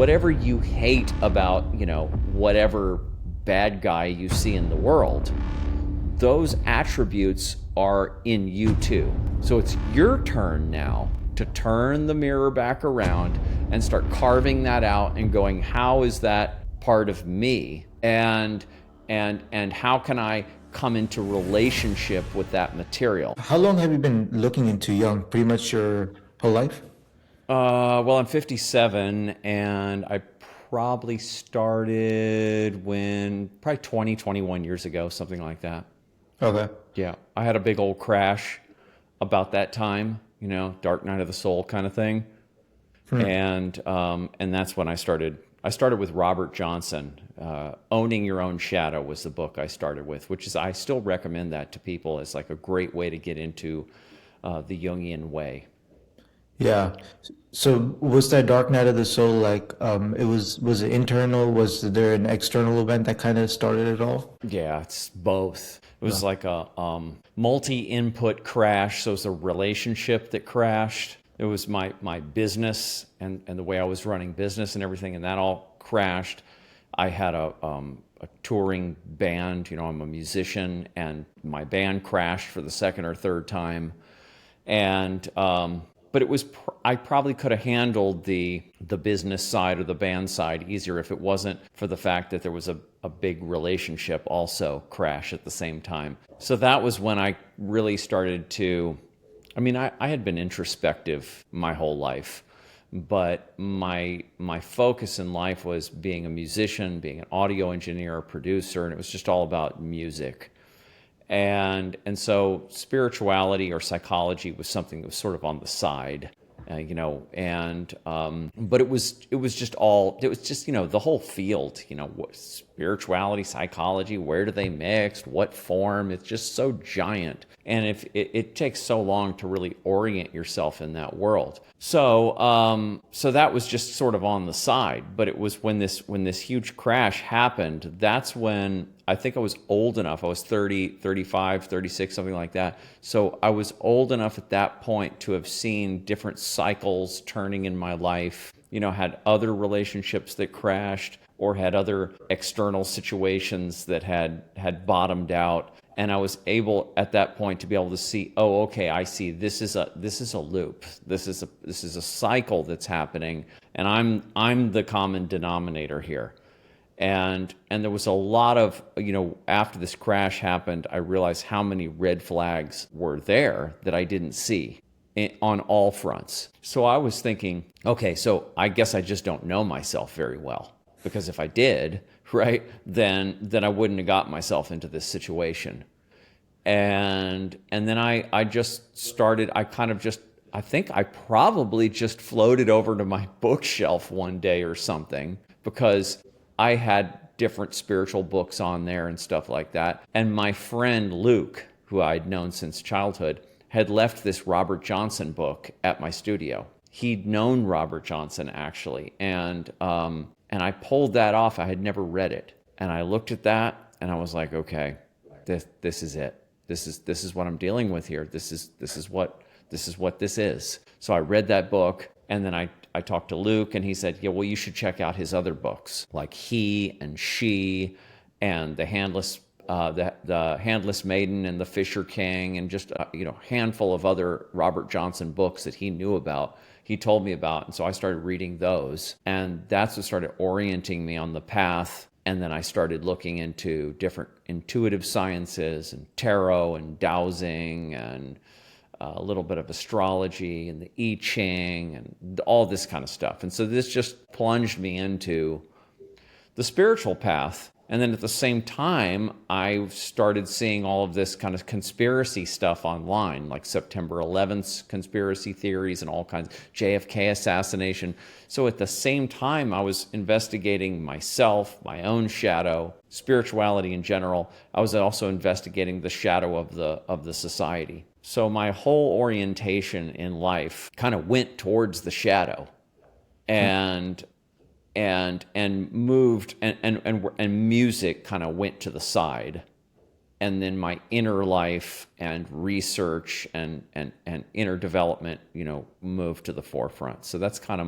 whatever you hate about, whatever bad guy you see in the world, those attributes are in you too. So it's your turn now to turn the mirror back around and start carving that out and going, how is that part of me? And how can I come into relationship with that material? How long have you been looking into Jung? Pretty much your whole life? Well, I'm 57, and I probably started probably 20, 21 years ago, something like that. Okay. Yeah, I had a big old crash about that time, dark night of the soul kind of thing. And that's when I started. I started with Robert Johnson. Owning Your Own Shadow was the book I started with, which is, I still recommend that to people as like a great way to get into the Jungian way. Yeah. So was that dark night of the soul like was it internal? Was there an external event that kind of started it all? Yeah, it's both. It was like a multi-input crash. So it was a relationship that crashed. It was my business and the way I was running business and everything, and that all crashed. I had a touring band. I'm a musician, and my band crashed for the second or third time. And but it was I probably could have handled the business side or the band side easier if it wasn't for the fact that there was a big relationship also crash at the same time. So that was when I really started to, I had been introspective my whole life, but my focus in life was being a musician, being an audio engineer, a producer, and it was just all about music. And so spirituality or psychology was something that was sort of on the side, but it was just the whole field, what spirituality, psychology, where do they mix, what form? It's just so giant. And if it takes so long to really orient yourself in that world. So that was just sort of on the side, but it was when this huge crash happened, that's when I think I was old enough. I was 30, 35, 36, something like that. So I was old enough at that point to have seen different cycles turning in my life, had other relationships that crashed or had other external situations that had bottomed out. And I was able at that point to be able to see, oh, okay, I see this is a loop. This is a cycle that's happening, and I'm the common denominator here. And there was a lot of, after this crash happened, I realized how many red flags were there that I didn't see on all fronts. So I was thinking, okay, so I guess I just don't know myself very well, because if I did, right, then I wouldn't have got myself into this situation. And then I just started, I think I probably just floated over to my bookshelf one day or something, because I had different spiritual books on there and stuff like that. And my friend Luke, who I'd known since childhood, had left this Robert Johnson book at my studio. He'd known Robert Johnson, actually. And I pulled that off. I had never read it. And I looked at that and I was like, okay, this is it. This is what I'm dealing with here. This is what this is. So I read that book, and then I talked to Luke, and he said, yeah, well, you should check out his other books, like He and She and the Handless Maiden and the Fisher King, and just a handful of other Robert Johnson books that he knew about. He told me about, and so I started reading those, and that's what started orienting me on the path. And then I started looking into different intuitive sciences and tarot and dowsing and a little bit of astrology and the I Ching and all this kind of stuff. And so this just plunged me into the spiritual path. And then at the same time, I started seeing all of this kind of conspiracy stuff online, like September 11th conspiracy theories and all kinds, JFK assassination. So at the same time, I was investigating myself, my own shadow, spirituality in general. I was also investigating the shadow of the society. So my whole orientation in life kind of went towards the shadow, and moved, and music kind of went to the side, and then my inner life and research and inner development, moved to the forefront. So that's kind of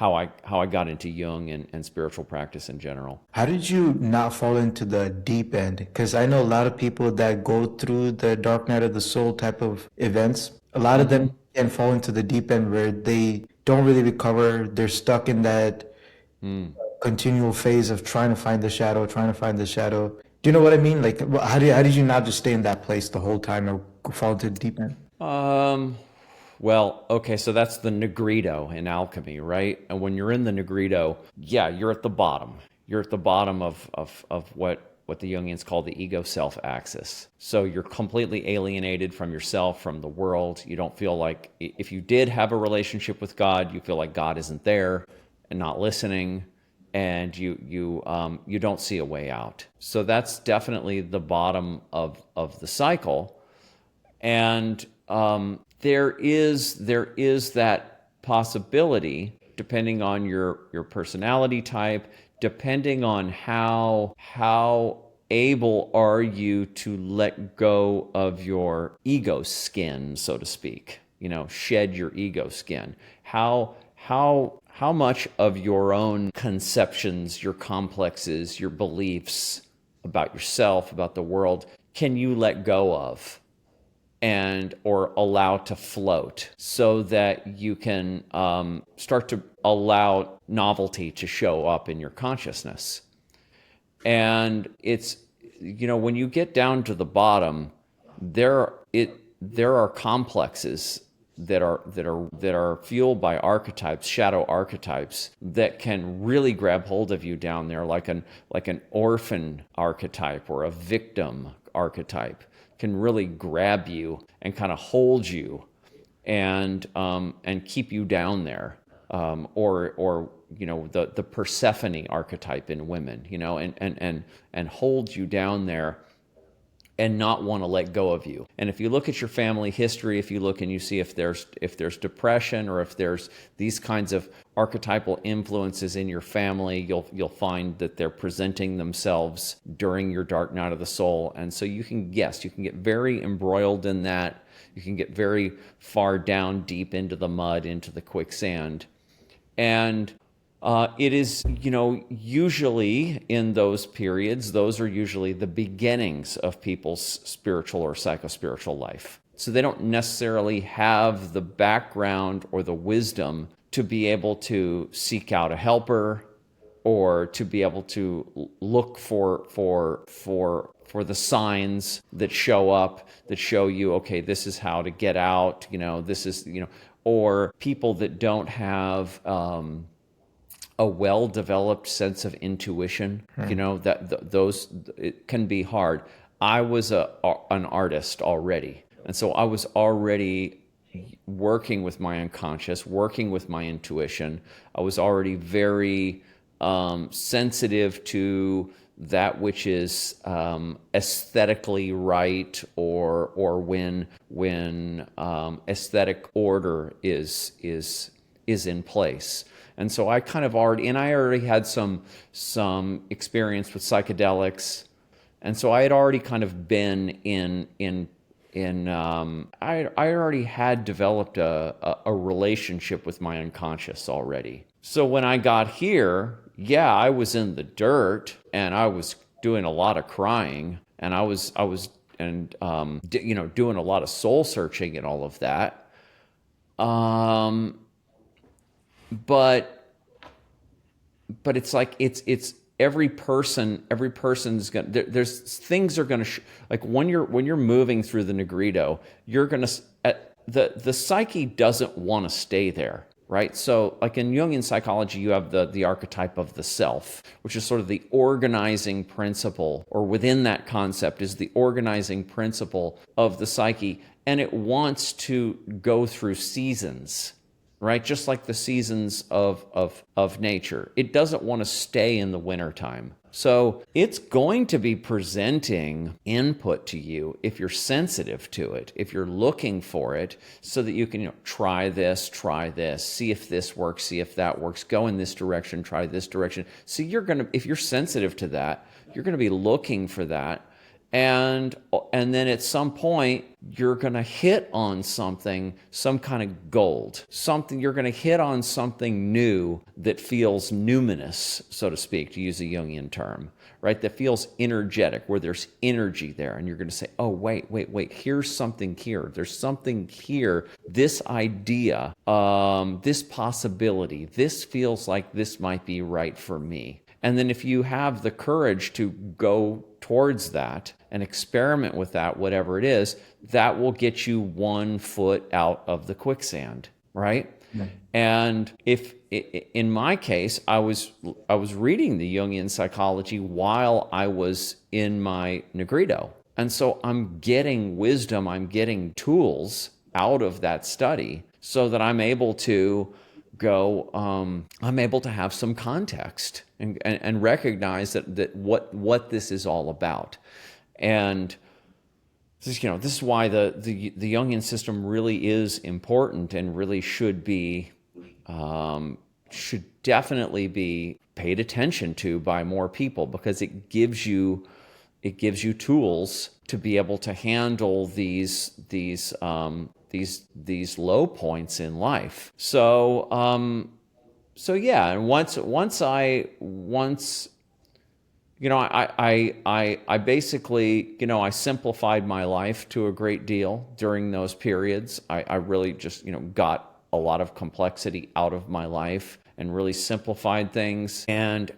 how I got into Jung and spiritual practice in general. How did you not fall into the deep end? Because I know a lot of people that go through the dark night of the soul type of events. A lot of them can fall into the deep end where they don't really recover. They're stuck in that continual phase of trying to find the shadow, trying to find the shadow. Do you know what I mean? Like, how did you not just stay in that place the whole time or fall into the deep end? Well, okay, so that's the Nigredo in alchemy, right? And when you're in the Nigredo, yeah, you're at the bottom. You're at the bottom of what the Jungians call the ego-self axis. So you're completely alienated from yourself, from the world. You don't feel like, if you did have a relationship with God, you feel like God isn't there and not listening, and you don't see a way out. So that's definitely the bottom of the cycle. And there is that possibility, depending on your personality type, depending on how able are you to let go of your ego skin, so to speak. Shed your ego skin. How much of your own conceptions, your complexes, your beliefs about yourself, about the world, can you let go of or allow to float, so that you can start to allow novelty to show up in your consciousness? And it's, when you get down to the bottom, there are complexes that are fueled by archetypes, shadow archetypes, that can really grab hold of you down there, like an orphan archetype or a victim archetype can really grab you and kind of hold you and keep you down there, or the Persephone archetype in women, and hold you down there and not want to let go of you. And if you look at your family history, if you look and you see if there's depression, or if there's these kinds of archetypal influences in your family, you'll find that they're presenting themselves during your dark night of the soul. And so you can get very embroiled in that. You can get very far down deep into the mud, into the quicksand. And it is, usually in those periods, those are usually the beginnings of people's spiritual or psychospiritual life. So they don't necessarily have the background or the wisdom to be able to seek out a helper, or to be able to look for the signs that show up, that show you, okay, this is how to get out, this is, or people that don't have a well-developed sense of intuition, those, it can be hard. I was an artist already, and so I was already working with my unconscious, working with my intuition. I was already very sensitive to that which is aesthetically right, or when aesthetic order is in place. And so I kind of already had some experience with psychedelics, and so I had already kind of been I already had developed a relationship with my unconscious already. So when I got here, yeah, I was in the dirt, and I was doing a lot of crying, and I was doing a lot of soul searching and all of that. But it's like it's every person's gonna, there's things are gonna like when you're moving through the Nigredo, you're gonna the psyche doesn't want to stay there, right? So like in Jungian psychology, you have the archetype of the self, which is sort of the organizing principle, or within that concept is the organizing principle of the psyche, and it wants to go through seasons. Right? Just like the seasons of nature. It doesn't want to stay in the wintertime. So it's going to be presenting input to you if you're sensitive to it, if you're looking for it, so that you can try this, see if this works, see if that works, go in this direction, try this direction. So if you're sensitive to that, you're going to be looking for that. and then at some point you're going to hit on something, some kind of gold, something, you're going to hit on something new that feels numinous, so to speak, to use a Jungian term, right? That feels energetic, where there's energy there, and you're going to say, oh, wait, here's something here, there's something here, this idea, this possibility, this feels like this might be right for me. And then if you have the courage to go towards that and experiment with that, whatever it is, that will get you 1 foot out of the quicksand, right? Yeah. And if in my case, I was reading the Jungian psychology while I was in my Nigredo. And so I'm getting wisdom, I'm getting tools out of that study so that I'm able to I'm able to have some context and recognize that what this is all about. And this is why the Jungian system really is important and really should definitely be paid attention to by more people, because it gives you tools to be able to handle these low points in life. So yeah, and once I basically, I simplified my life to a great deal during those periods. I really just, got a lot of complexity out of my life and really simplified things. And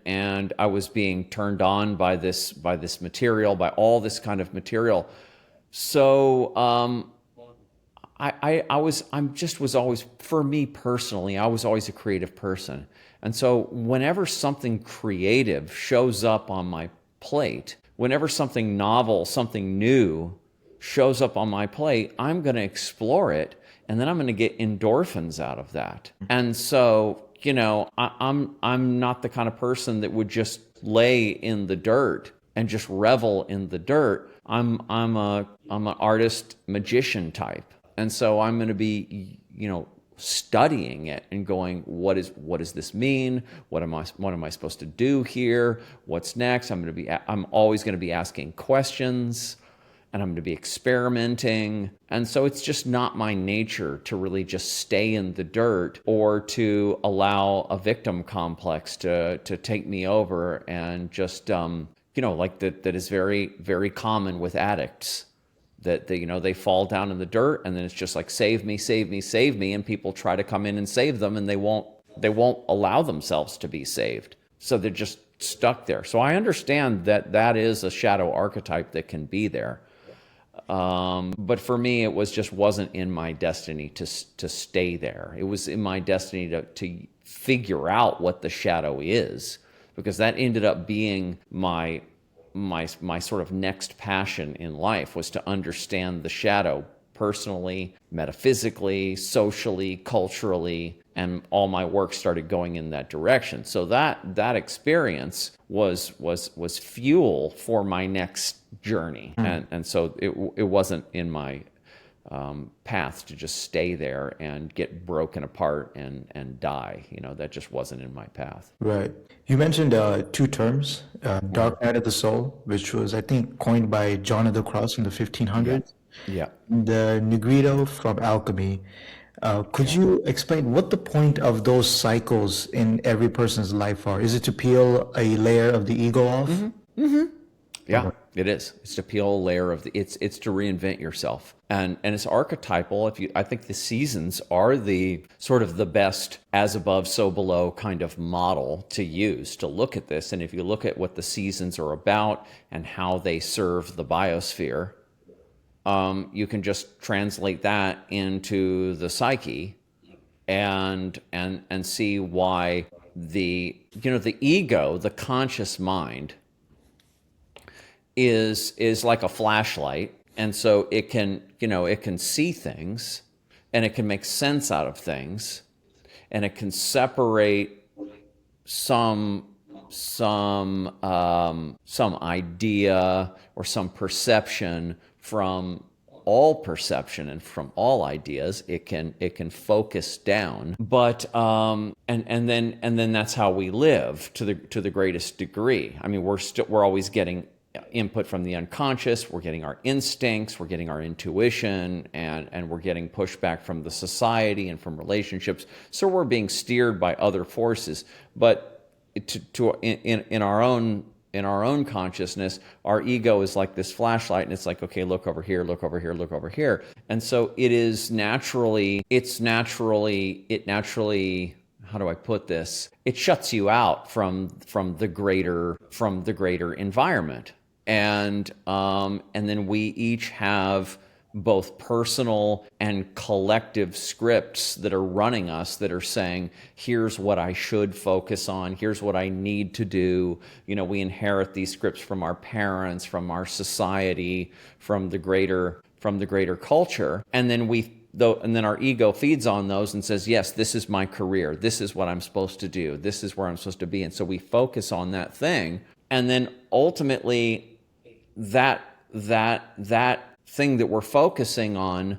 I was being turned on by this material, by all this kind of material. So I was always, for me personally, I was always a creative person. And so whenever something creative shows up on my plate, whenever something novel, something new shows up on my plate, I'm going to explore it, and then I'm going to get endorphins out of that. And so, I'm not the kind of person that would just lay in the dirt and just revel in the dirt. I'm an artist magician type. And so I'm going to be, studying it and going, what does this mean? What am I supposed to do here? What's next? I'm always going to be asking questions, and I'm going to be experimenting. And so it's just not my nature to really just stay in the dirt or to allow a victim complex to take me over and just, like that is very, very common with addicts. That they fall down in the dirt, and then it's just like, save me, save me, save me, and people try to come in and save them, and they won't allow themselves to be saved. So they're just stuck there. So I understand that is a shadow archetype that can be there. But for me, it wasn't in my destiny to stay there. It was in my destiny to figure out what the shadow is, because that ended up being my sort of next passion in life, was to understand the shadow personally, metaphysically, socially, culturally, and all my work started going in that direction. So that experience was fuel for my next journey. And so it wasn't in my path to just stay there and get broken apart and die. That just wasn't in my path. Right. You mentioned 2 terms, dark night of the soul, which was, I think, coined by John of the Cross in the 1500s. Yeah. The Nigredo from alchemy. Could you explain what the point of those cycles in every person's life are? Is it to peel a layer of the ego off? Mm-hmm. Mm-hmm. Yeah, it is. It's to peel a layer of it's to reinvent yourself. And it's archetypal. I think the seasons are the sort of the best as above, so below kind of model to use to look at this. And if you look at what the seasons are about and how they serve the biosphere, you can just translate that into the psyche and see why the ego, the conscious mind, is like a flashlight, and so it can see things, and it can make sense out of things, and it can separate some idea or some perception from all perception and from all ideas. It can focus down, but and then that's how we live to the greatest degree. I mean, we're always getting input from the unconscious, we're getting our instincts, we're getting our intuition, and we're getting pushback from the society and from relationships. So we're being steered by other forces. But in our own consciousness, our ego is like this flashlight, and it's like, okay, look over here, look over here, look over here. And so it naturally, how do I put this? It shuts you out from the greater environment. And then we each have both personal and collective scripts that are running us, that are saying, here's what I should focus on, here's what I need to do. We inherit these scripts from our parents, from our society, from the greater culture, and then our ego feeds on those and says, yes, this is my career, this is what I'm supposed to do, this is where I'm supposed to be. And so we focus on that thing, and then ultimately that thing that we're focusing on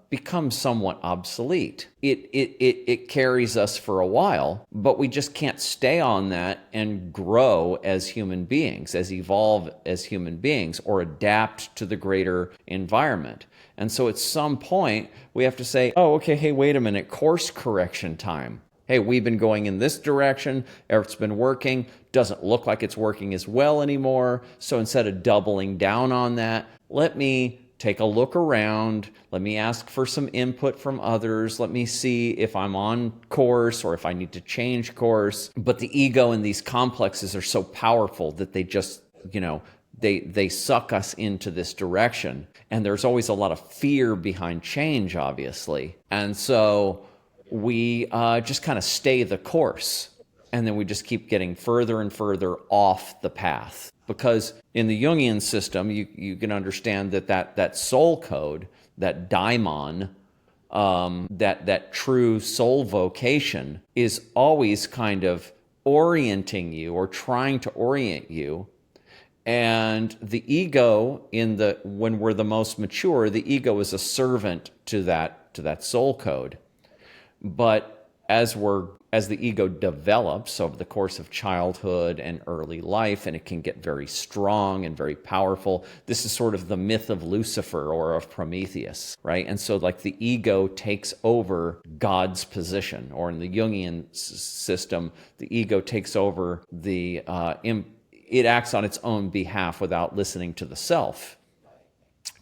becomes somewhat obsolete. It carries us for a while, but we just can't stay on that and grow as human beings, as evolve as human beings, or adapt to the greater environment. And so at some point, we have to say, oh, okay, hey, wait a minute, course correction time. Hey, we've been going in this direction, it's been working, doesn't look like it's working as well anymore. So instead of doubling down on that, let me take a look around, let me ask for some input from others, let me see if I'm on course or if I need to change course. But the ego and these complexes are so powerful that they just, they suck us into this direction. And there's always a lot of fear behind change, obviously. And so we just kind of stay the course, and then we just keep getting further and further off the path. Because in the Jungian system, you can understand that soul code, that daimon, that true soul vocation is always kind of orienting you or trying to orient you. And the ego, when we're the most mature, the ego is a servant to that soul code. But as the ego develops over the course of childhood and early life, and it can get very strong and very powerful, this is sort of the myth of Lucifer or of Prometheus, right? And so like the ego takes over God's position, or in the Jungian system, the ego takes over it acts on its own behalf without listening to the self,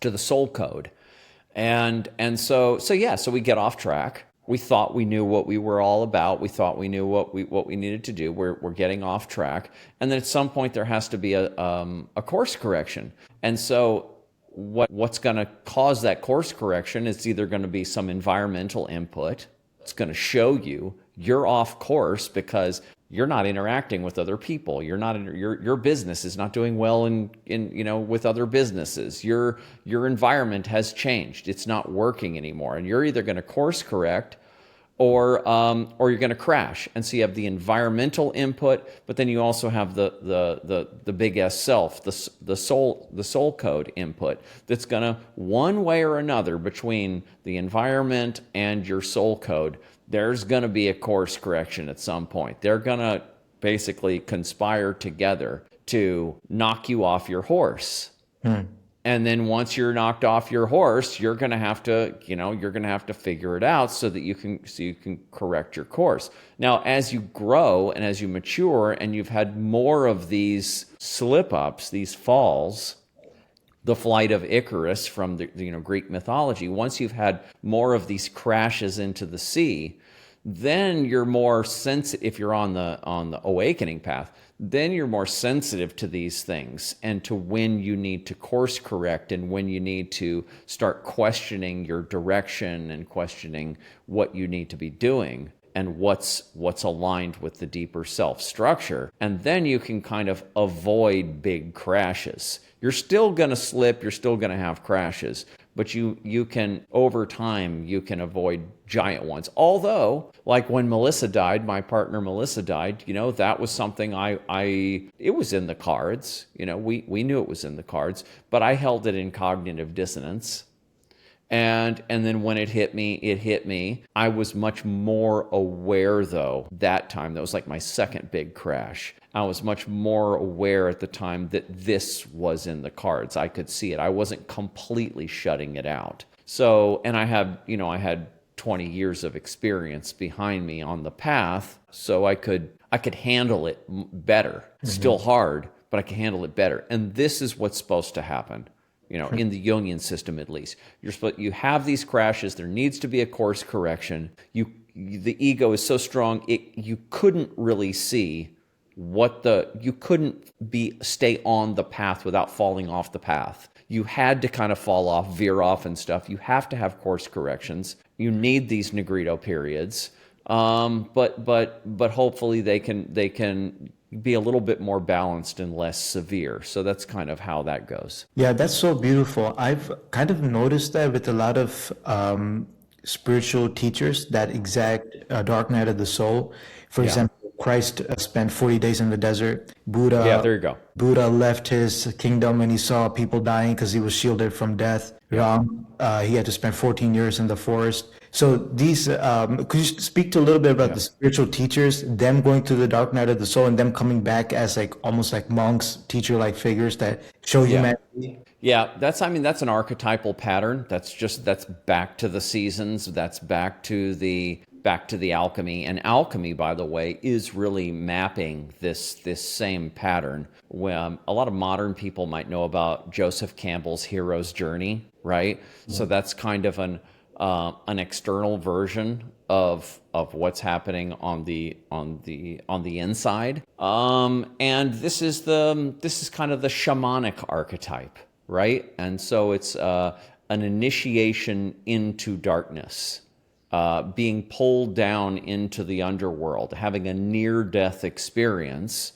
to the soul code. And so we get off track. We thought we knew what we were all about. We thought we knew what we needed to do. We're getting off track. And then at some point there has to be a course correction. And so what's going to cause that course correction is either going to be some environmental input. It's going to show you're off course because you're not interacting with other people. You're not your business is not doing well in with other businesses. Your environment has changed. It's not working anymore, and you're either going to course correct or you're going to crash. And so you have the environmental input, but then you also have the big S self, the soul code input that's going to, one way or another, between the environment and your soul code, there's going to be a course correction at some point. They're going to basically conspire together to knock you off your horse. And then once you're knocked off your horse, you're going to have to figure it out so that you can correct your course. Now, as you grow and as you mature and you've had more of these slip-ups, these falls, the flight of Icarus from the Greek mythology, once you've had more of these crashes into the sea, then you're more sensitive. If you're on the awakening path, then you're more sensitive to these things and to when you need to course correct and when you need to start questioning your direction and questioning what you need to be doing and what's aligned with the deeper self structure. And then you can kind of avoid big crashes. You're still going to slip, you're still going to have crashes, but you can, over time, you can avoid giant ones. Although, like when Melissa died, my partner Melissa died, that was something it was in the cards, we knew it was in the cards, but I held it in cognitive dissonance. And then when it hit me, it hit me. I was much more aware though that time. That was like my second big crash. I was much more aware at the time that this was in the cards. I could see it. I wasn't completely shutting it out. So, and I had 20 years of experience behind me on the path, so I could handle it better. Still hard, but I could handle it better. And this is what's supposed to happen. In the Jungian system, at least, you have these crashes. There needs to be a course correction. The ego is so strong, you couldn't really see you couldn't stay on the path without falling off the path. You had to kind of fall off, veer off and stuff. You have to have course corrections. You need these Nigredo periods. But hopefully they can be a little bit more balanced and less severe. So that's kind of how that goes. Yeah, that's so beautiful. I've kind of noticed that with a lot of spiritual teachers, that exact dark night of the soul. For example, Christ spent 40 days in the desert. Yeah, there you go. Buddha left his kingdom and he saw people dying because he was shielded from death. Ram, he had to spend 14 years in the forest. So these, could you speak to a little bit about the spiritual teachers, them going through the dark night of the soul and them coming back as like almost like monks, teacher-like figures that show humanity? Yeah, that's an archetypal pattern. That's back to the seasons. That's back to the alchemy. And alchemy, by the way, is really mapping this same pattern. When a lot of modern people might know about Joseph Campbell's hero's journey, right? So that's kind of an external version of what's happening on the inside. And this is kind of the shamanic archetype, right? And so it's an initiation into darkness. Being pulled down into the underworld, having a near-death experience,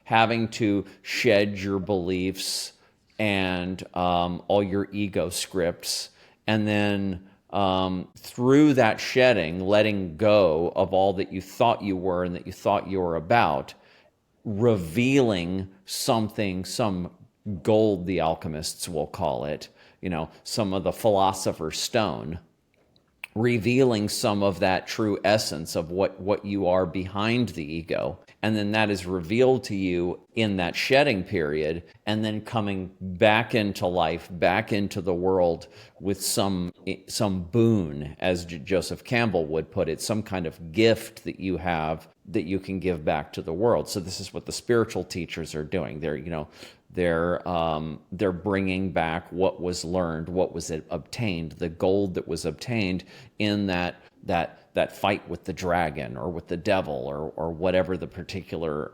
having to shed your beliefs and all your ego scripts, and then through that shedding, letting go of all that you thought you were and that you thought you were about, revealing something, some gold, the alchemists will call it, some of the philosopher's stone, revealing some of that true essence of what you are behind the ego. And then that is revealed to you in that shedding period, and then coming back into life, back into the world with some boon, as Joseph Campbell would put it, some kind of gift that you have that you can give back to the world. So this is what the spiritual teachers are doing. They're bringing back what was learned, what was obtained, the gold that was obtained in that fight with the dragon or with the devil or whatever the particular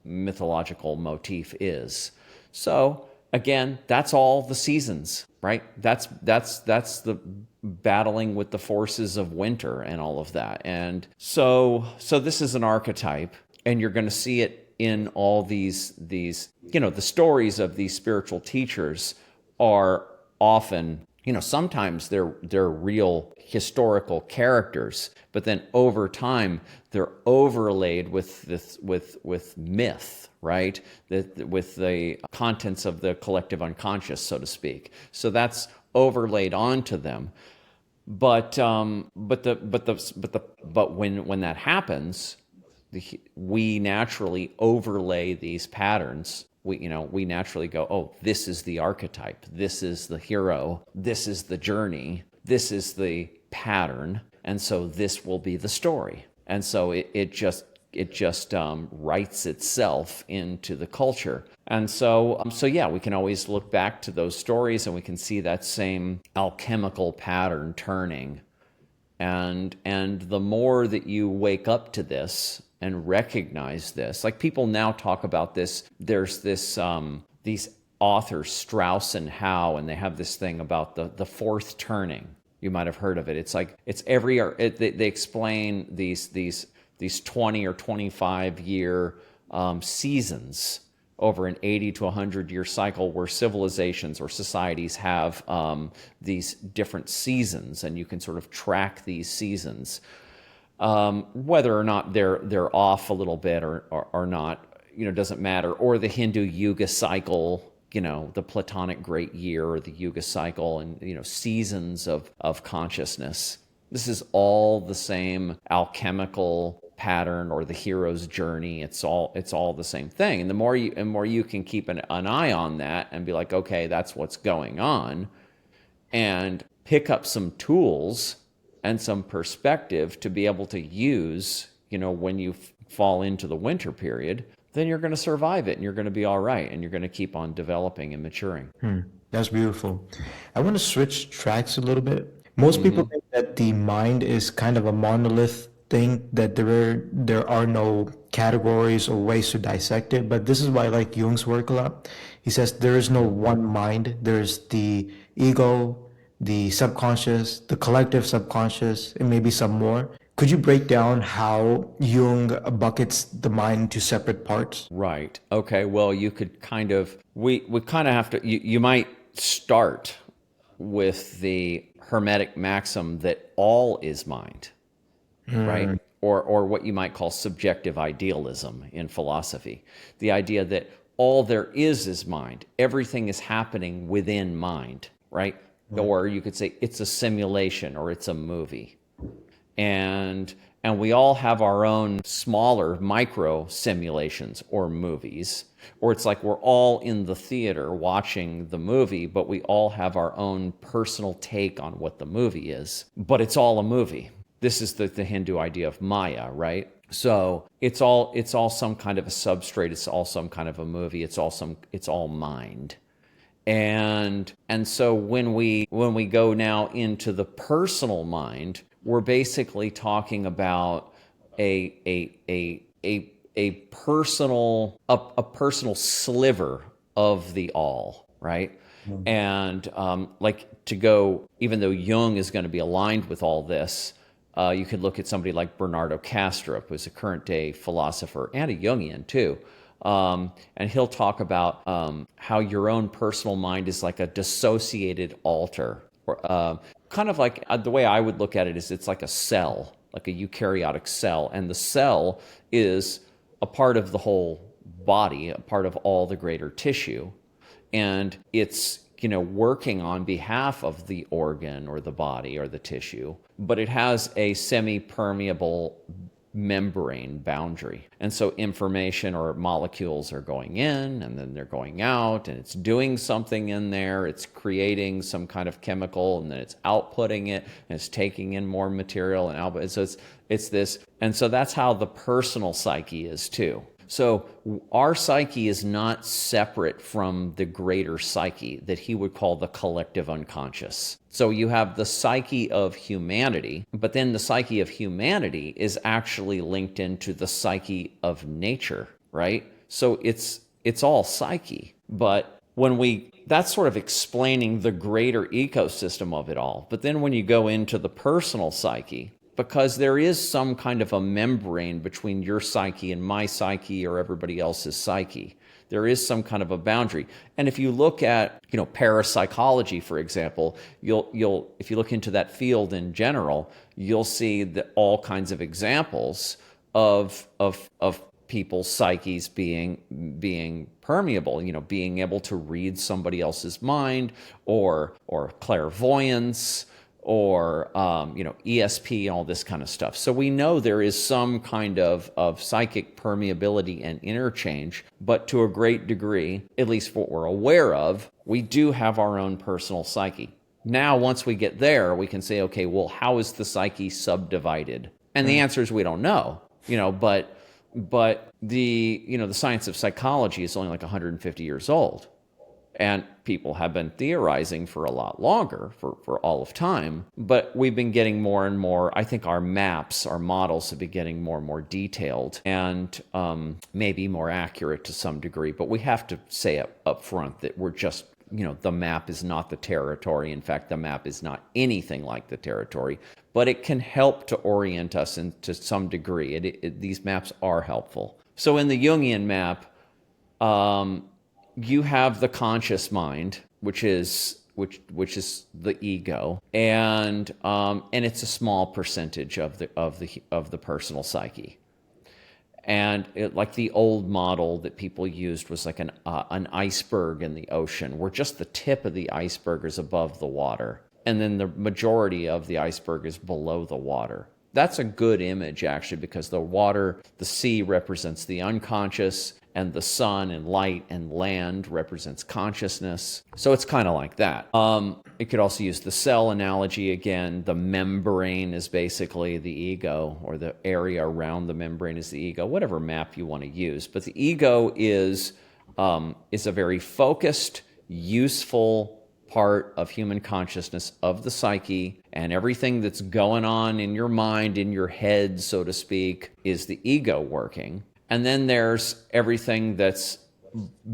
mythological motif is. So again, that's all the seasons, right? That's the battling with the forces of winter and all of that. And so this is an archetype, and you're going to see it in all these the stories of these spiritual teachers are often, sometimes they're real historical characters, but then over time they're overlaid with myth, right? With the contents of the collective unconscious, so to speak. So that's overlaid onto them. But when that happens, we naturally overlay these patterns. We naturally go, oh, this is the archetype, this is the hero, this is the journey, this is the pattern, and so this will be the story. And so it just writes itself into the culture. And so yeah, we can always look back to those stories and we can see that same alchemical pattern turning. And the more that you wake up to this and recognize this, like people now talk about this, there's this these authors, Strauss and Howe, and they have this thing about the fourth turning. You might have heard of it. It's like they explain these 20 or 25 year seasons over an 80 to 100 year cycle where civilizations or societies have these different seasons, and you can sort of track these seasons. Whether or not they're off a little bit or not, doesn't matter. Or the Hindu Yuga cycle, the Platonic great year or the Yuga cycle and, seasons of consciousness. This is all the same alchemical pattern or the hero's journey. It's all the same thing. And the more you can keep an eye on that and be like, okay, that's what's going on, and pick up some tools and some perspective to be able to use, when you fall into the winter period, then you're going to survive it and you're going to be all right and you're going to keep on developing and maturing. That's beautiful. I want to switch tracks a little bit. Most people think that the mind is kind of a monolith thing, that there are no categories or ways to dissect it. But this is why I like Jung's work a lot. He says there is no one mind. There's the ego, the subconscious, the collective subconscious, and maybe some more. Could you break down how Jung buckets the mind into separate parts? Right. Okay. Well, you could we kind of have to, you might start with the Hermetic maxim that all is mind, right? Or what you might call subjective idealism in philosophy. The idea that all there is mind. Everything is happening within mind, right? Or you could say it's a simulation or it's a movie. And we all have our own smaller micro simulations or movies, or it's like we're all in the theater watching the movie, but we all have our own personal take on what the movie is, but it's all a movie. This is the Hindu idea of Maya, right? So it's all some kind of a substrate. It's all some kind of a movie. It's all mind. And so when we go now into the personal mind, we're basically talking about a personal sliver of the all, right? And even though Jung is going to be aligned with all this, you could look at somebody like Bernardo Kastrup, who's a current day philosopher and a Jungian too. And he'll talk about how your own personal mind is like a dissociated altar. Or, kind of like the way I would look at it is it's like a cell, like a eukaryotic cell. And the cell is a part of the whole body, a part of all the greater tissue. And it's, working on behalf of the organ or the body or the tissue, but it has a semi-permeable membrane boundary. And so information or molecules are going in and then they're going out and it's doing something in there. It's creating some kind of chemical and then it's outputting it and it's taking in more material and output. So it's this. And so that's how the personal psyche is too. So our psyche is not separate from the greater psyche that he would call the collective unconscious. So you have the psyche of humanity, but then the psyche of humanity is actually linked into the psyche of nature, right? So it's all psyche. But that's sort of explaining the greater ecosystem of it all. But then when you go into the personal psyche, because there is some kind of a membrane between your psyche and my psyche or everybody else's psyche. There is some kind of a boundary. And if you look at, parapsychology, for example, you'll if you look into that field in general, you'll see that all kinds of examples of people's psyches being permeable, being able to read somebody else's mind or clairvoyance, or ESP, all this kind of stuff. So we know there is some kind of psychic permeability and interchange, but to a great degree, at least what we're aware of, we do have our own personal psyche. Now, once we get there, we can say, okay, well, how is the psyche subdivided? And the answer is we don't know, but the science of psychology is only like 150 years old. And people have been theorizing for a lot longer, for all of time. But we've been getting more and more, I think our maps, our models have been getting more and more detailed and maybe more accurate to some degree. But we have to say up front that we're just, the map is not the territory. In fact, the map is not anything like the territory. But it can help to orient us to some degree. These maps are helpful. So in the Jungian map, you have the conscious mind, which is the ego, and it's a small percentage of the personal psyche. And like the old model that people used was like an iceberg in the ocean, where just the tip of the iceberg is above the water. And then the majority of the iceberg is below the water. That's a good image, actually, because the water, the sea represents the unconscious, and the sun and light and land represents consciousness. So it's kind of like that. It could also use the cell analogy again. The membrane is basically the ego, or the area around the membrane is the ego, whatever map you want to use. But the ego is a very focused, useful part of human consciousness, of the psyche, and everything that's going on in your mind, in your head, so to speak, is the ego working. And then there's everything that's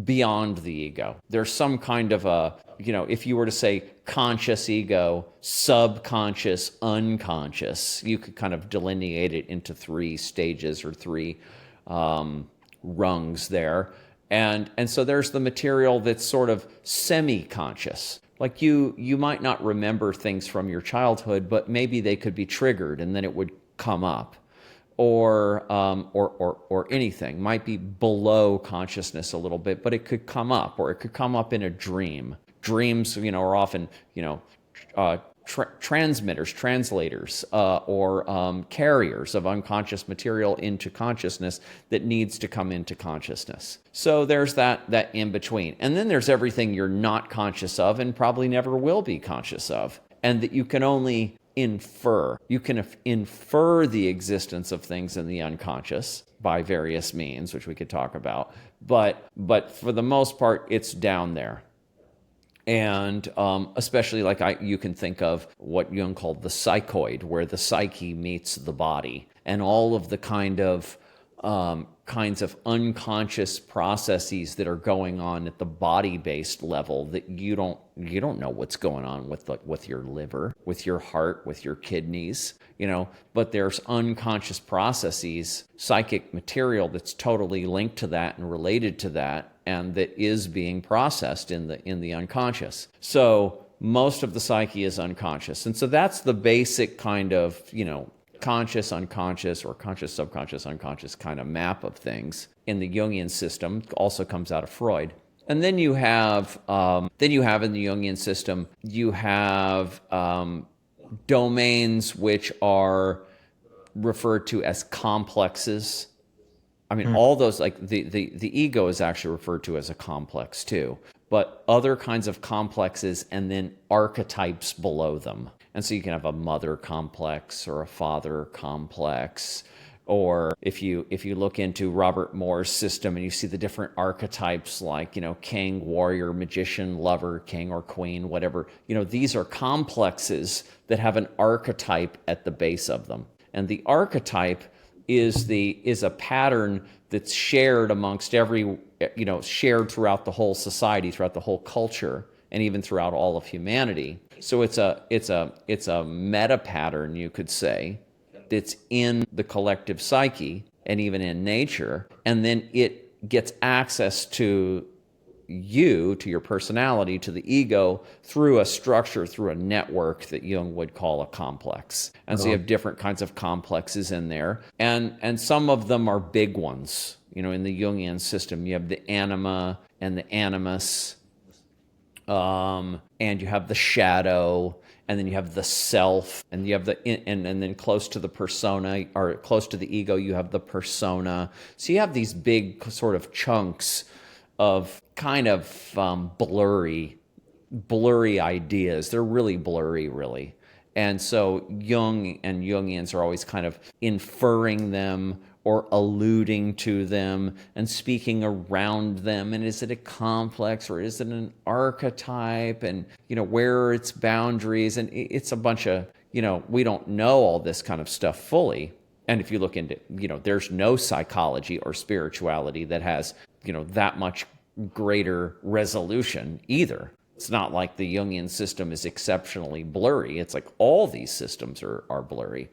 beyond the ego. There's some kind of a, if you were to say conscious ego, subconscious, unconscious, you could kind of delineate it into 3 stages or 3 rungs there. And so there's the material that's sort of semi-conscious. Like you might not remember things from your childhood, but maybe they could be triggered and then it would come up. Or anything might be below consciousness a little bit, but it could come up, or it could come up in a dream. Dreams, are often, transmitters, translators, or carriers of unconscious material into consciousness that needs to come into consciousness. So there's that in between. And then there's everything you're not conscious of and probably never will be conscious of, and that you can only infer. You can infer the existence of things in the unconscious by various means, which we could talk about. But for the most part, it's down there. And especially you can think of what Jung called the psychoid, where the psyche meets the body, and all of the kinds of unconscious processes that are going on at the body-based level that you don't know what's going on with your liver, with your heart, with your kidneys, but there's unconscious processes, psychic material that's totally linked to that and related to that, and that is being processed in the unconscious. So most of the psyche is unconscious. And so that's the basic kind of, conscious, unconscious, or conscious, subconscious, unconscious kind of map of things in the Jungian system. Also comes out of Freud. And then you have in the Jungian system, you have domains which are referred to as complexes. I mean, all those, like the ego is actually referred to as a complex too, but other kinds of complexes and then archetypes below them. And so you can have a mother complex or a father complex, or if you look into Robert Moore's system and you see the different archetypes like, king, warrior, magician, lover, king or queen, whatever, these are complexes that have an archetype at the base of them. And the archetype is a pattern that's shared amongst shared throughout the whole society, throughout the whole culture, and even throughout all of humanity. So it's a meta pattern, you could say, that's in the collective psyche and even in nature, and then it gets access to you, to your personality, to the ego, through a structure, through a network that Jung would call a complex. And so you have different kinds of complexes in there, and some of them are big ones. In the Jungian system, you have the anima and the animus, and you have the shadow, and then you have the self, and you have and then close to the persona, or close to the ego, you have the persona. So you have these big sort of chunks of kind of blurry ideas. They're really blurry, really. And so Jung and Jungians are always kind of inferring them or alluding to them and speaking around them. And is it a complex or is it an archetype? And, where are its boundaries? And it's a bunch of, we don't know all this kind of stuff fully. And if you look into, there's no psychology or spirituality that has, that much greater resolution either. It's not like the Jungian system is exceptionally blurry. It's like all these systems are blurry.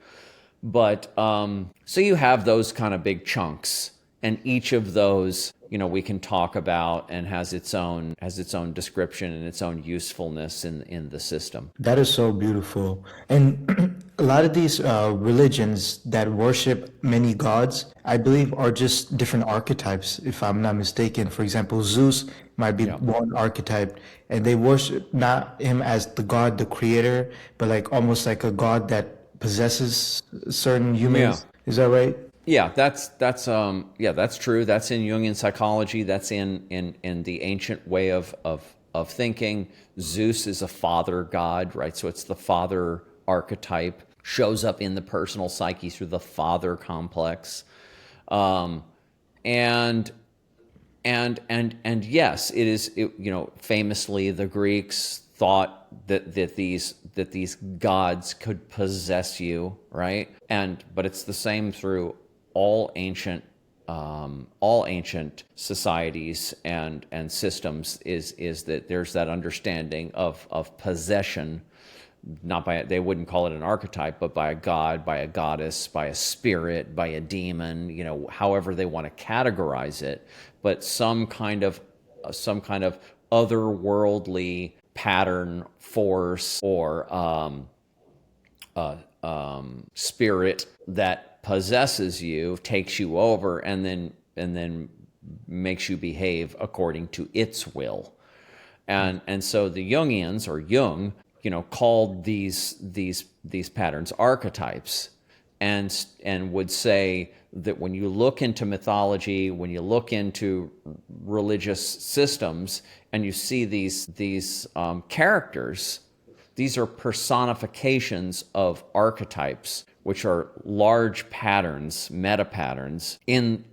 But so you have those kind of big chunks, and each of those, we can talk about and has its own description and its own usefulness in the system. That is so beautiful. And a lot of these religions that worship many gods, I believe, are just different archetypes, if I'm not mistaken. For example, Zeus might be one archetype, and they worship not him as the god, the creator, but like almost like a god that possesses certain humans. Is that right? Yeah, that's true. That's in Jungian psychology. That's in the ancient way of thinking. Zeus is a father god, right? So it's the father archetype, shows up in the personal psyche through the father complex. And yes, it is. Famously, the Greeks thought that these gods could possess you, right? But it's the same through all ancient societies and systems. Is that there's that understanding of possession. Not by, they wouldn't call it an archetype, but by a god, by a goddess, by a spirit, by a demon, however they want to categorize it, but some kind of otherworldly pattern, force, or spirit that possesses you, takes you over, and then makes you behave according to its will. And so the Jungians, or Jung, called these patterns archetypes, and would say that when you look into mythology, when you look into religious systems, and you see these characters, these are personifications of archetypes, which are large patterns, meta patterns in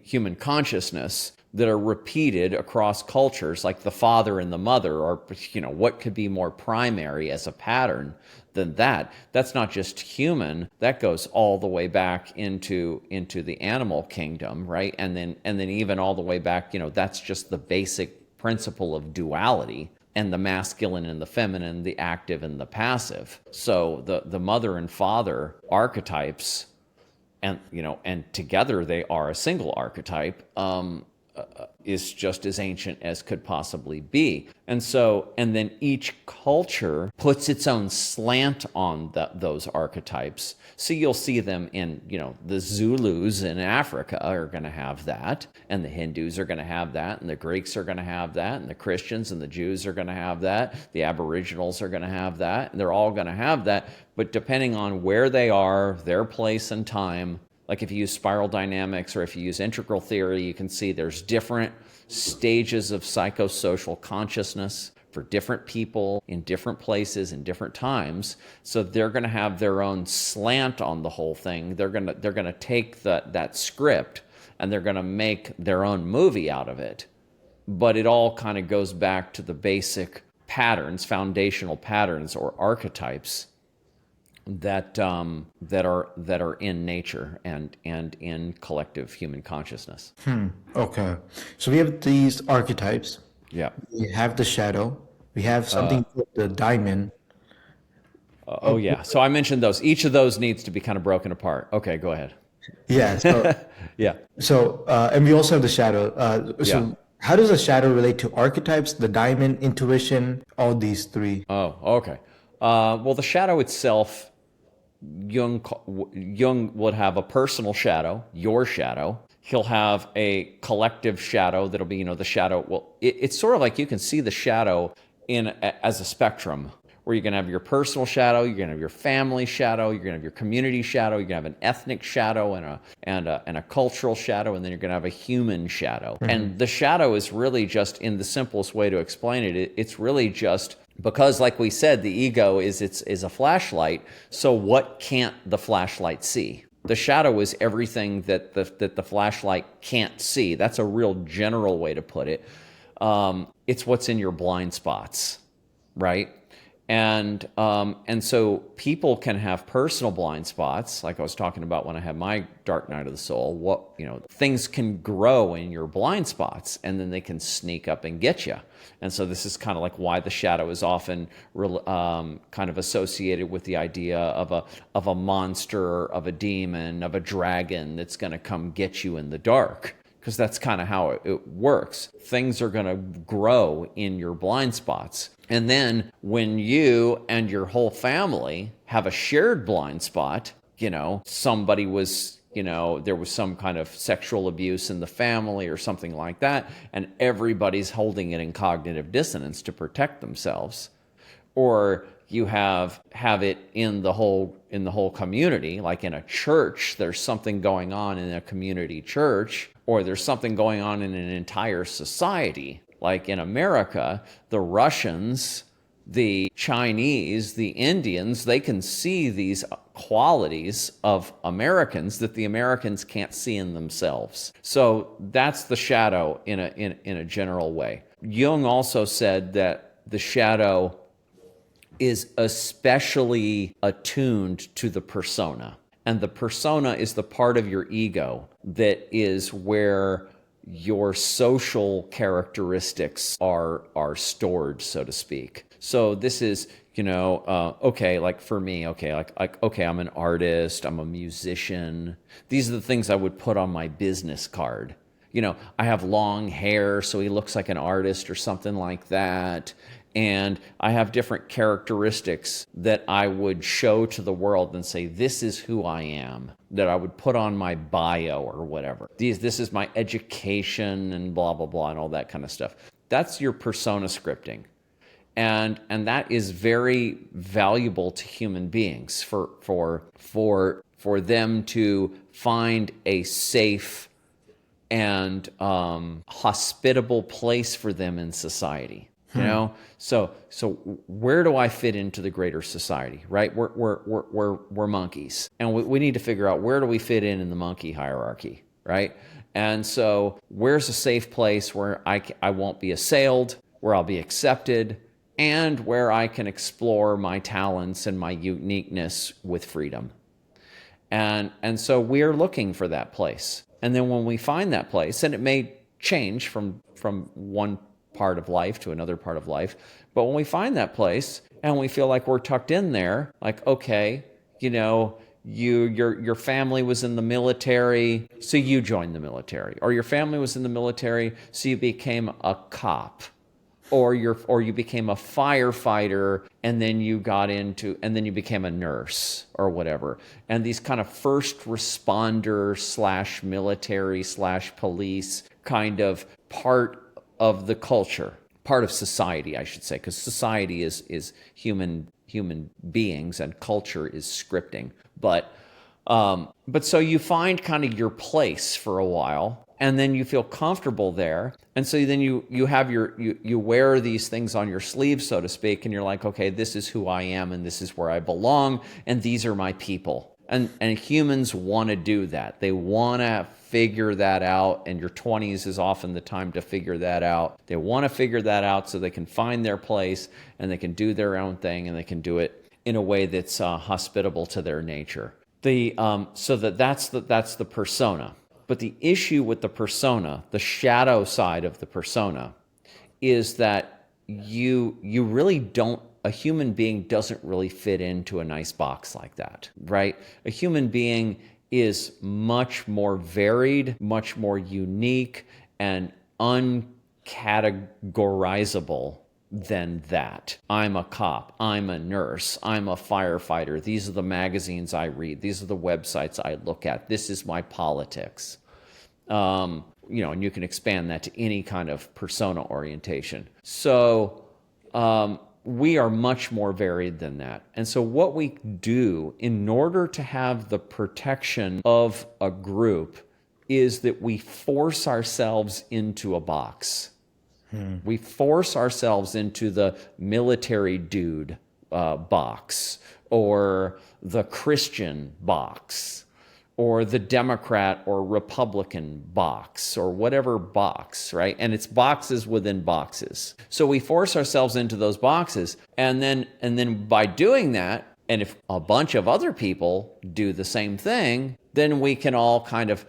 human consciousness that are repeated across cultures, like the father and the mother, or what could be more primary as a pattern than that? That's not just human. That goes all the way back into the animal kingdom, right? And then even all the way back, that's just the basic principle of duality, and the masculine and the feminine, the active and the passive. So the mother and father archetypes, and together they are a single archetype, is just as ancient as could possibly be. And then each culture puts its own slant on those archetypes. So you'll see them in, the Zulus in Africa are going to have that, and the Hindus are going to have that, and the Greeks are going to have that, and the Christians and the Jews are going to have that, the Aboriginals are going to have that, and they're all going to have that. But depending on where they are, their place and time, like if you use spiral dynamics or if you use integral theory, you can see there's different stages of psychosocial consciousness for different people in different places in different times. So they're going to have their own slant on the whole thing. They're going to take that script and they're going to make their own movie out of it. But it all kind of goes back to the basic patterns, foundational patterns or archetypes that are in nature and in collective human consciousness. Okay. So we have these archetypes. Yeah. We have the shadow. We have something called the diamond. Yeah. So I mentioned those. Each of those needs to be kind of broken apart. Okay, go ahead. Yeah. So, yeah. So and we also have the shadow. So how does the shadow relate to archetypes, the diamond, intuition, all these three? Oh, okay. Well, the shadow itself, Jung would have a personal shadow, your shadow. He'll have a collective shadow that'll be, the shadow. Well, it's sort of like you can see the shadow as a spectrum, where you're going to have your personal shadow, you're going to have your family shadow, you're going to have your community shadow, you're going to have an ethnic shadow and a cultural shadow, and then you're going to have a human shadow. Mm-hmm. And the shadow is really just, in the simplest way to explain it, it's really just, because like we said, the ego is a flashlight. So what can't the flashlight see? The shadow is everything that the flashlight can't see. That's a real general way to put it. It's what's in your blind spots, right? And so people can have personal blind spots, like I was talking about when I had my dark night of the soul. Things can grow in your blind spots, and then they can sneak up and get you. And so this is kind of like why the shadow is often kind of associated with the idea of a monster, of a demon, of a dragon that's going to come get you in the dark. because that's kind of how it works. Things are going to grow in your blind spots. And then when you and your whole family have a shared blind spot, somebody was, there was some kind of sexual abuse in the family or something like that, and everybody's holding it in cognitive dissonance to protect themselves. Or you have it in the whole community, like in a church, there's something going on in a community church, or there's something going on in an entire society. Like in America, the Russians, the Chinese, the Indians, they can see these qualities of Americans that the Americans can't see in themselves. So that's the shadow in a general way. Jung also said that the shadow is especially attuned to the persona. And the persona is the part of your ego that is where your social characteristics are stored, so to speak. So this is, okay, like for me, okay, okay, I'm an artist, I'm a musician. These are the things I would put on my business card. I have long hair, so he looks like an artist or something like that. And I have different characteristics that I would show to the world and say, this is who I am, that I would put on my bio or whatever. This is my education and blah, blah, blah, and all that kind of stuff. That's your persona scripting. And that is very valuable to human beings for them to find a safe and hospitable place for them in society. So where do I fit into the greater society, right? We're monkeys, and we need to figure out, where do we fit in the monkey hierarchy, right? And so where's a safe place where I won't be assailed, where I'll be accepted, and where I can explore my talents and my uniqueness with freedom. And so we're looking for that place. And then when we find that place, and it may change from one part of life to another part of life, but when we find that place and we feel like we're tucked in there, like, okay, your family was in the military, so you joined the military, or your family was in the military, so you became a cop, or you became a firefighter, and then you became a nurse or whatever. And these kind of first responder / military / police kind of part of the culture, part of society, I should say, because society is human beings and culture is scripting. But so you find kind of your place for a while, and then you feel comfortable there, and so then you have you wear these things on your sleeve, so to speak, and you're like, okay, this is who I am, and this is where I belong, and these are my people. And humans want to do that. They want to figure that out, and your 20s is often the time to figure that out. They want to figure that out so they can find their place, and they can do their own thing, and they can do it in a way that's hospitable to their nature. So that's the persona. But the issue with the persona, the shadow side of the persona, is that you really don't. A human being doesn't really fit into a nice box like that, right? A human being is much more varied, much more unique, and uncategorizable than that. I'm a cop, I'm a nurse, I'm a firefighter. These are the magazines I read. These are the websites I look at. This is my politics. And you can expand that to any kind of persona orientation. So, we are much more varied than that. And so what we do in order to have the protection of a group is that we force ourselves into a box. We force ourselves into the military dude box, or the Christian box, or the Democrat or Republican box, or whatever box, right? And it's boxes within boxes. So we force ourselves into those boxes, and then by doing that, and if a bunch of other people do the same thing, then we can all kind of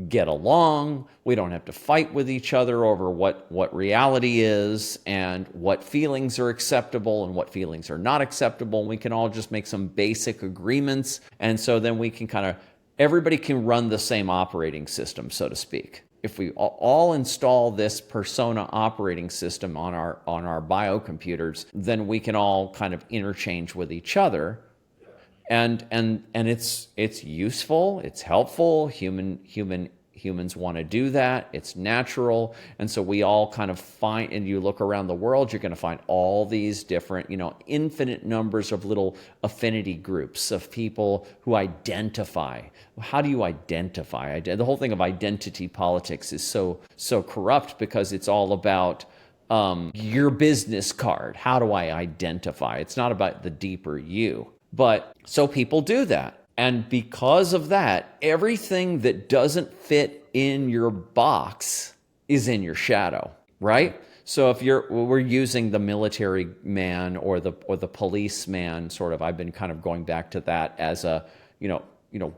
get along. We don't have to fight with each other over what reality is and what feelings are acceptable and what feelings are not acceptable. We can all just make some basic agreements, and so then we can everybody can run the same operating system, so to speak. all install this persona operating system on our biocomputers, then we can all kind of interchange with each other. And it's useful, it's helpful. Humans want to do that. It's natural. And so we all kind of find, and you look around the world, you're going to find all these different, infinite numbers of little affinity groups of people who identify. How do you identify? The whole thing of identity politics is so corrupt, because it's all about your business card. How do I identify? It's not about the deeper you. But so people do that. And because of that, everything that doesn't fit in your box is in your shadow, right? So if we're using the military man or the policeman, sort of, I've been kind of going back to that as a,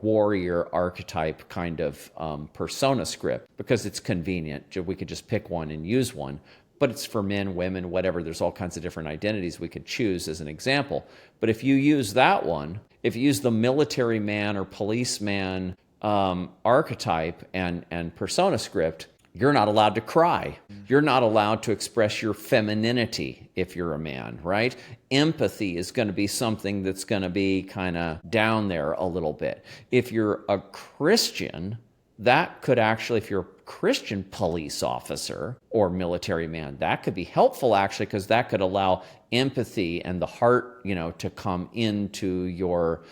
warrior archetype kind of persona script, because it's convenient. We could just pick one and use one. But it's for men, women, whatever. There's all kinds of different identities we could choose as an example. But if you use that one, if you use the military man or policeman archetype and persona script, you're not allowed to cry. You're not allowed to express your femininity if you're a man, right? Empathy is going to be something that's going to be kind of down there a little bit. If you're a Christian, that could actually, if you're a Christian police officer or military man, that could be helpful actually, because that could allow empathy and the heart, to come into your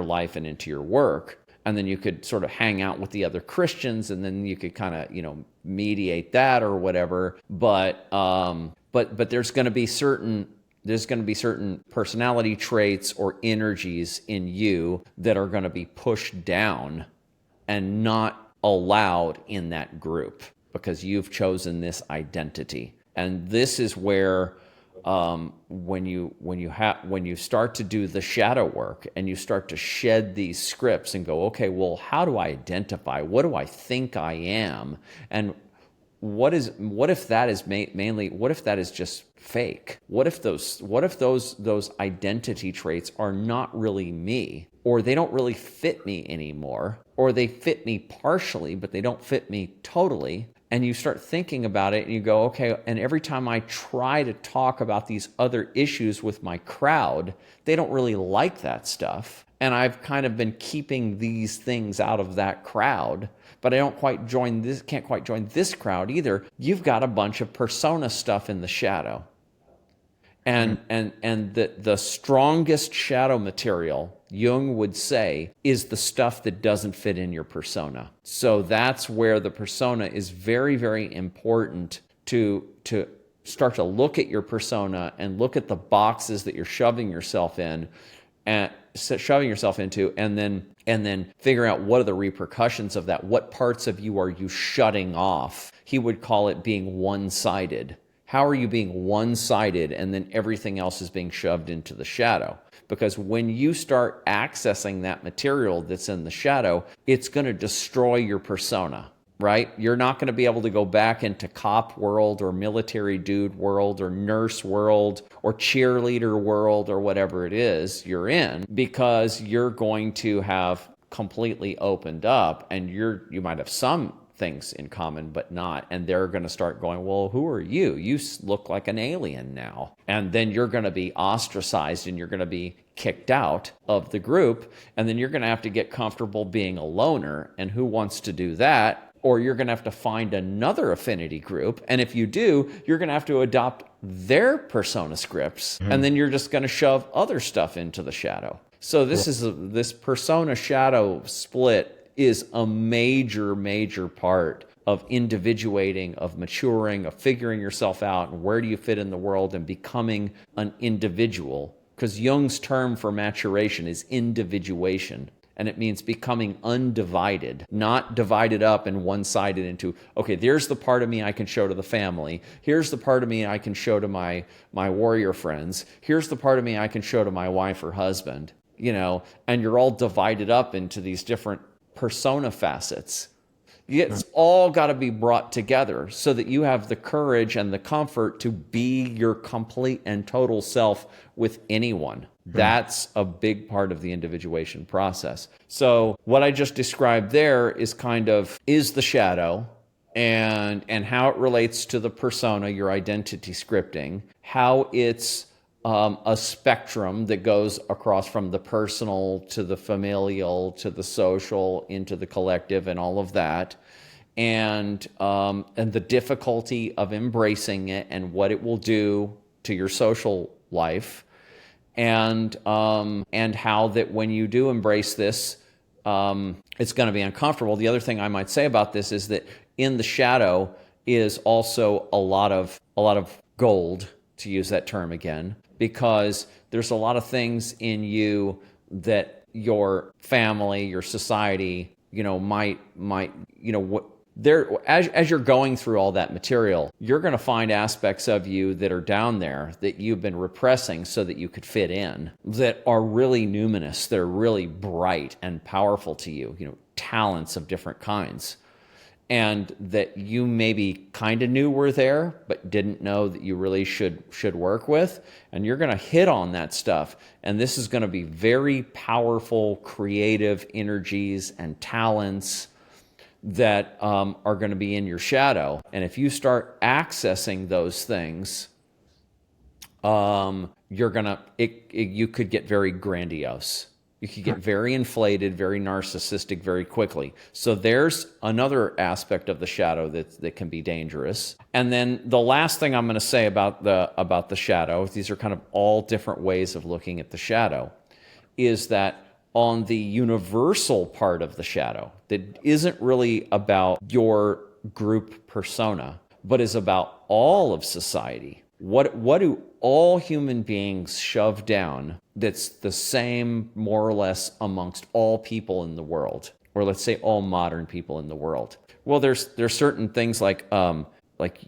life and into your work. And then you could sort of hang out with the other Christians, and then you could kind of, mediate that or whatever. But there's going to be certain personality traits or energies in you that are going to be pushed down and not allowed in that group, because you've chosen this identity. And this is where when you start to do the shadow work and you start to shed these scripts and go, okay, well, how do I identify? What do I think I am? And what if that is mainly, what if that is just fake? What if those identity traits are not really me, or they don't really fit me anymore, or they fit me partially, but they don't fit me totally? And you start thinking about it and you go, okay, and every time I try to talk about these other issues with my crowd, they don't really like that stuff. And I've kind of been keeping these things out of that crowd, but I can't quite join this crowd either. You've got a bunch of persona stuff in the shadow. And the strongest shadow material, Jung would say, is the stuff that doesn't fit in your persona. So that's where the persona is very, very important to start to look at your persona and look at the boxes that you're shoving yourself into, and then figure out what are the repercussions of that. What parts of you are you shutting off? He would call it being one-sided. How are you being one-sided and then everything else is being shoved into the shadow? Because when you start accessing that material that's in the shadow, it's going to destroy your persona, right? You're not going to be able to go back into cop world or military dude world or nurse world or cheerleader world or whatever it is you're in, because you're going to have completely opened up, and you might have some things in common, but not. And they're going to start going, well, who are you? You look like an alien now. And then you're going to be ostracized and you're going to be kicked out of the group. And then you're going to have to get comfortable being a loner. And who wants to do that? Or you're going to have to find another affinity group. And if you do, you're going to have to adopt their persona scripts. Mm-hmm. And then you're just going to shove other stuff into the shadow. So this persona shadow split is a major, major part of individuating, of maturing, of figuring yourself out, and where do you fit in the world, and becoming an individual. Because Jung's term for maturation is individuation, and it means becoming undivided, not divided up and one-sided into, okay, there's the part of me I can show to the family, here's the part of me I can show to my warrior friends, here's the part of me I can show to my wife or husband, and you're all divided up into these different persona facets. It's all got to be brought together so that you have the courage and the comfort to be your complete and total self with anyone. That's a big part of the individuation process. So what I just described there is the shadow, and how it relates to the persona, your identity scripting, how it's a spectrum that goes across from the personal to the familial to the social into the collective and all of that, and the difficulty of embracing it and what it will do to your social life, and how that when you do embrace this, it's going to be uncomfortable. The other thing I might say about this is that in the shadow is also a lot of gold, to use that term again, because there's a lot of things in you that your family, your society, might, what there, as you're going through all that material, you're going to find aspects of you that are down there that you've been repressing so that you could fit in, that are really numinous, that are really bright and powerful to you, talents of different kinds, and that you maybe kind of knew were there, but didn't know that you really should work with. And you're going to hit on that stuff. And this is going to be very powerful, creative energies and talents that are going to be in your shadow. And if you start accessing those things, you could get very grandiose. You could get very inflated, very narcissistic very quickly. So there's another aspect of the shadow that can be dangerous. And then the last thing I'm going to say about the shadow, these are kind of all different ways of looking at the shadow, is that on the universal part of the shadow that isn't really about your group persona, but is about all of society. What do all human beings shove down that's the same, more or less, amongst all people in the world, or let's say all modern people in the world? Well, there's certain things like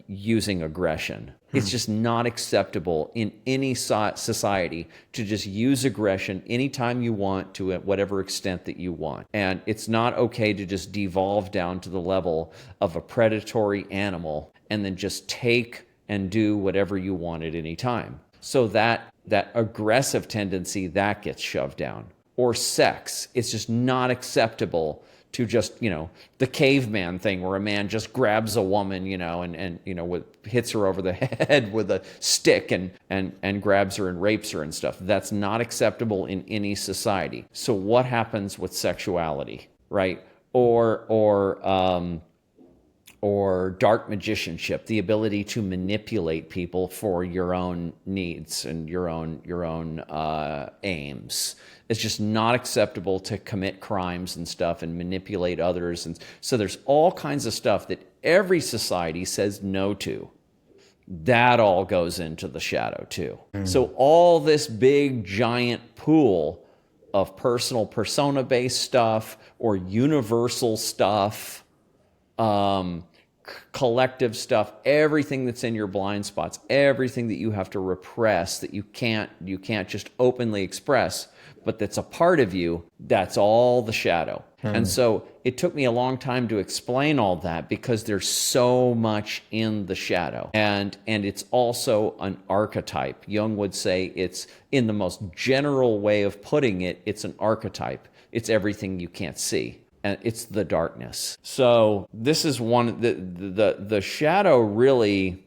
using aggression. It's just not acceptable in any society to just use aggression anytime you want, to whatever extent that you want. And it's not okay to just devolve down to the level of a predatory animal and then just take and do whatever you want at any time. So that aggressive tendency, that gets shoved down. Or sex, it's just not acceptable to just, the caveman thing where a man just grabs a woman, and hits her over the head with a stick and grabs her and rapes her and stuff. That's not acceptable in any society. So what happens with sexuality, right? Or dark magicianship, the ability to manipulate people for your own needs and your own aims. It's just not acceptable to commit crimes and stuff and manipulate others. And so there's all kinds of stuff that every society says no to. That all goes into the shadow too. So all this big giant pool of personal persona-based stuff or universal stuff, collective stuff, everything that's in your blind spots, everything that you have to repress, that you can't just openly express, but that's a part of you, that's all the shadow. And so it took me a long time to explain all that because there's so much in the shadow. And it's also an archetype. Jung would say it's, in the most general way of putting it, it's an archetype. It's everything you can't see. And it's the darkness. So this is one, the shadow really,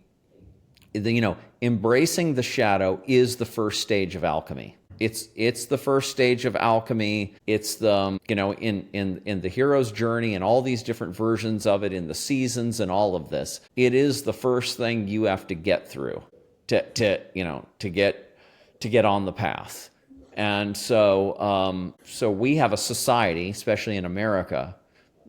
embracing the shadow is the first stage of alchemy. It's the first stage of alchemy. It's the, in the hero's journey and all these different versions of it in the seasons and all of this. It is the first thing you have to get through to get on the path. And so we have a society, especially in America,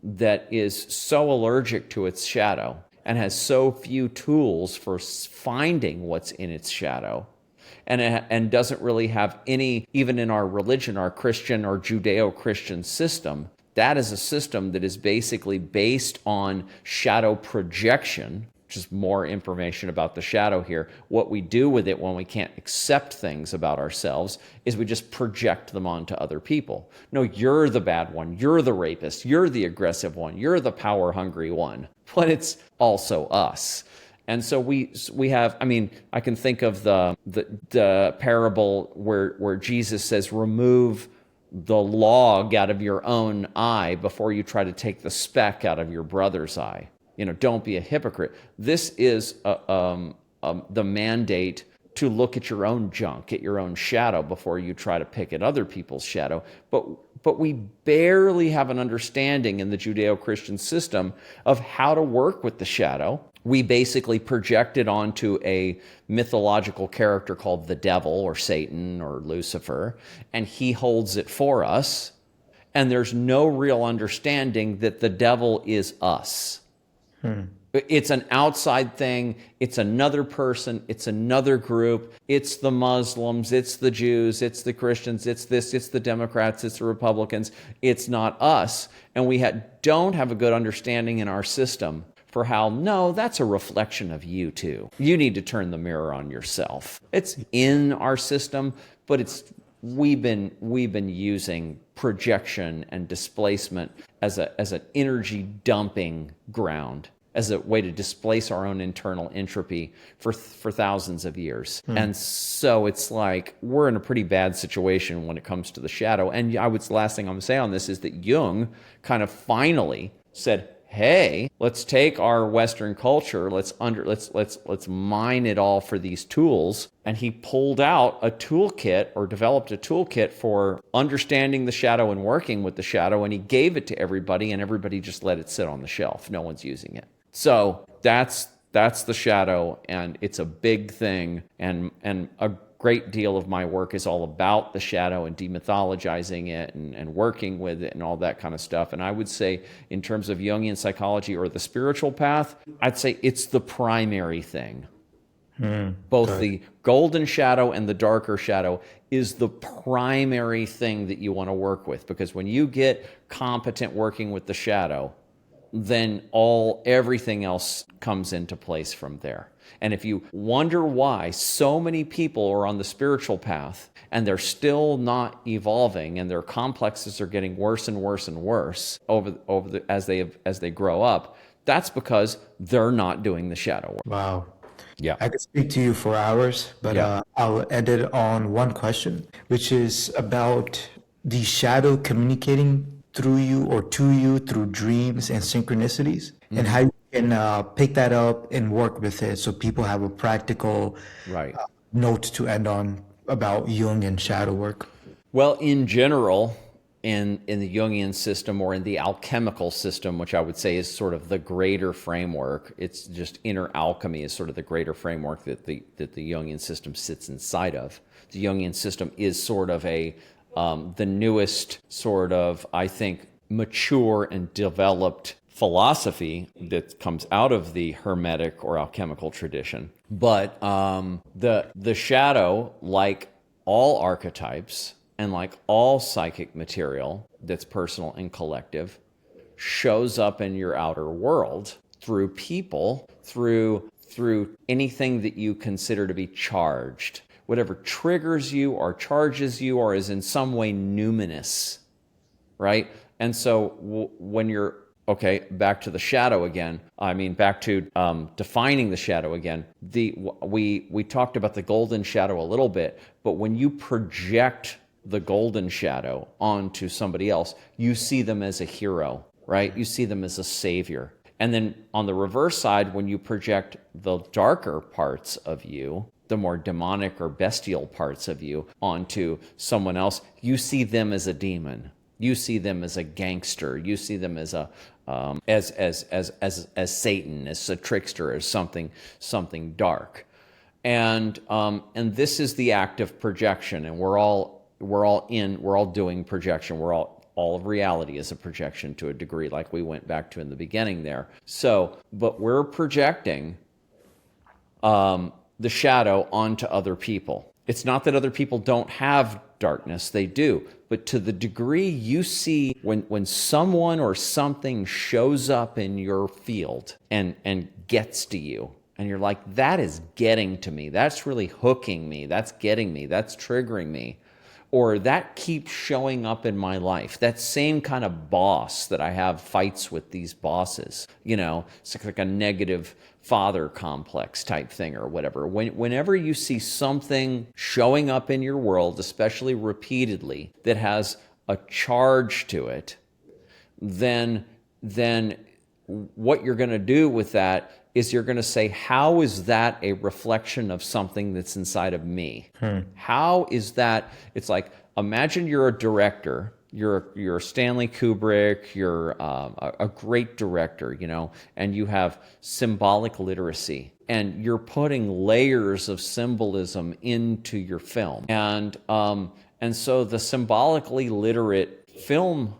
that is so allergic to its shadow and has so few tools for finding what's in its shadow, and doesn't really have any, even in our religion, our Christian or Judeo-Christian system, that is a system that is basically based on shadow projection. Just more information about the shadow here. What we do with it when we can't accept things about ourselves is we just project them onto other people. No, you're the bad one. You're the rapist. You're the aggressive one. You're the power-hungry one. But it's also us. And so we have, I can think of the parable where Jesus says, remove the log out of your own eye before you try to take the speck out of your brother's eye. don't be a hypocrite. This is the mandate to look at your own junk, at your own shadow before you try to pick at other people's shadow. But we barely have an understanding in the Judeo-Christian system of how to work with the shadow. We basically project it onto a mythological character called the devil or Satan or Lucifer, and he holds it for us. And there's no real understanding that the devil is us. It's an outside thing. It's another person. It's another group. It's the Muslims. It's the Jews. It's the Christians. It's this. It's the Democrats. It's the Republicans. It's not us. And we don't have a good understanding in our system for how, no, that's a reflection of you too. You need to turn the mirror on yourself. It's in our system, but we've been using projection and displacement as an energy dumping ground, as a way to displace our own internal entropy for thousands of years. And so it's like we're in a pretty bad situation when it comes to the shadow. And the last thing I'm gonna say on this is that Jung kind of finally said, hey, let's take our Western culture, let's mine it all for these tools. And he pulled out a toolkit, or developed a toolkit for understanding the shadow and working with the shadow, and he gave it to everybody, and everybody just let it sit on the shelf. No one's using it. So that's the shadow, and it's a big thing, and a great deal of my work is all about the shadow and demythologizing it and working with it and all that kind of stuff. And I would say, in terms of Jungian psychology or the spiritual path, I'd say it's the primary thing. Both the golden shadow and the darker shadow is the primary thing that you want to work with, because when you get competent working with the shadow, then everything else comes into place from there. And if you wonder why so many people are on the spiritual path and they're still not evolving, and their complexes are getting worse and worse and worse as they grow up, that's because they're not doing the shadow work. Wow. Yeah. I could speak to you for hours, but I'll end it on one question, which is about the shadow communicating through you or to you through dreams and synchronicities, and how you can pick that up and work with it so people have a practical note to end on about Jung and shadow work. Well, in general, in the Jungian system, or in the alchemical system, which I would say is sort of the greater framework, it's just inner alchemy is sort of the greater framework that the Jungian system sits inside of. The Jungian system is sort of the newest sort of, I think, mature and developed philosophy that comes out of the Hermetic or alchemical tradition. But the shadow, like all archetypes and like all psychic material that's personal and collective, shows up in your outer world through people, through anything that you consider to be charged. Whatever triggers you or charges you or is in some way numinous, right? And so when you're, back to the shadow again, back to defining the shadow again, we talked about the golden shadow a little bit, but when you project the golden shadow onto somebody else, you see them as a hero, right? You see them as a savior. And then on the reverse side, when you project the darker parts of you, the more demonic or bestial parts of you onto someone else, you see them as a demon. You see them as a gangster. You see them as as Satan, as a trickster, as something dark. And this is the act of projection, and we're all doing projection. All of reality is a projection to a degree, like we went back to in the beginning there. So, but we're projecting the shadow onto other people. It's not that other people don't have darkness, they do. But to the degree you see when someone or something shows up in your field and gets to you, and you're like, that is getting to me, that's really hooking me, that's getting me, that's triggering me, or that keeps showing up in my life. That same kind of boss that I have fights with these bosses, it's like a negative father complex type thing or whatever. Whenever you see something showing up in your world, especially repeatedly, that has a charge to it, then what you're going to do with that is you're going to say, how is that a reflection of something that's inside of me? How is that? It's like, imagine you're a director. You're Stanley Kubrick. You're a great director, you know, and you have symbolic literacy, and you're putting layers of symbolism into your film, and so the symbolically literate film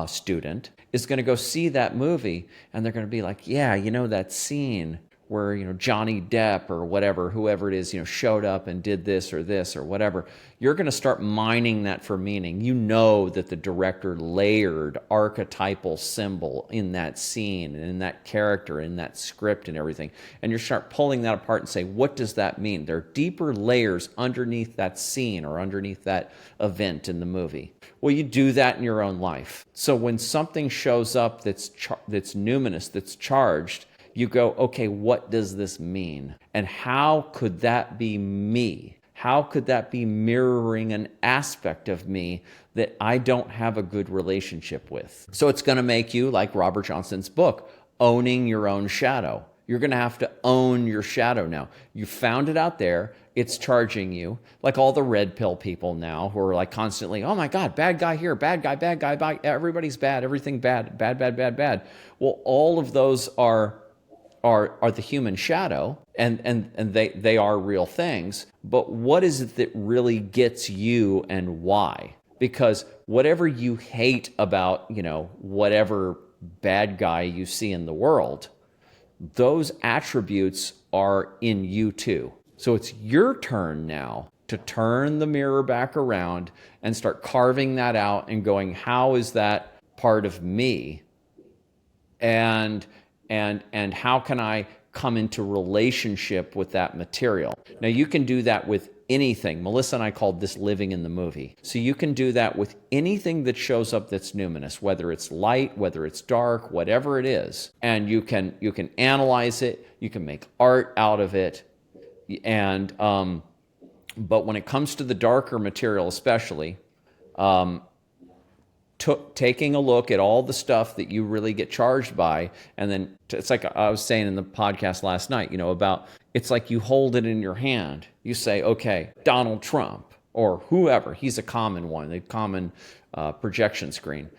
student is going to go see that movie, and they're going to be like, yeah, you know, that scene where, you know, Johnny Depp or whatever, whoever it is, you know, showed up and did this or whatever. You're going to start mining that for meaning. You know that the director layered archetypal symbol in that scene and in that character, in that script and everything. And you start pulling that apart and say, what does that mean? There are deeper layers underneath that scene or underneath that event in the movie. Well, you do that in your own life. So when something shows up that's numinous, that's charged, you go, okay, what does this mean? And how could that be me? How could that be mirroring an aspect of me that I don't have a good relationship with? So it's going to make you, like Robert Johnson's book, owning your own shadow. You're going to have to own your shadow now. You found it out there. It's charging you. Like all the red pill people now who are like constantly, oh my God, bad guy here, bad guy, everybody's bad, everything bad. Well, all of those are the human shadow, and they are real things. But what is it that really gets you, and why? Because whatever you hate about, you know, whatever bad guy you see in the world, those attributes are in you too. So it's your turn now to turn the mirror back around and start carving that out and going, how is that part of me? And how can I come into relationship with that material? Now, you can do that with anything. Melissa and I called this living in the movie. So you can do that with anything that shows up that's numinous, whether it's light, whether it's dark, whatever it is. And you can analyze it. You can make art out of it. And but when it comes to the darker material, especially, taking a look at all the stuff that you really get charged by, and then it's like I was saying in the podcast last night, you know, about it's like you hold it in your hand. You say, okay, Donald Trump or whoever, he's a common one, the common projection screen,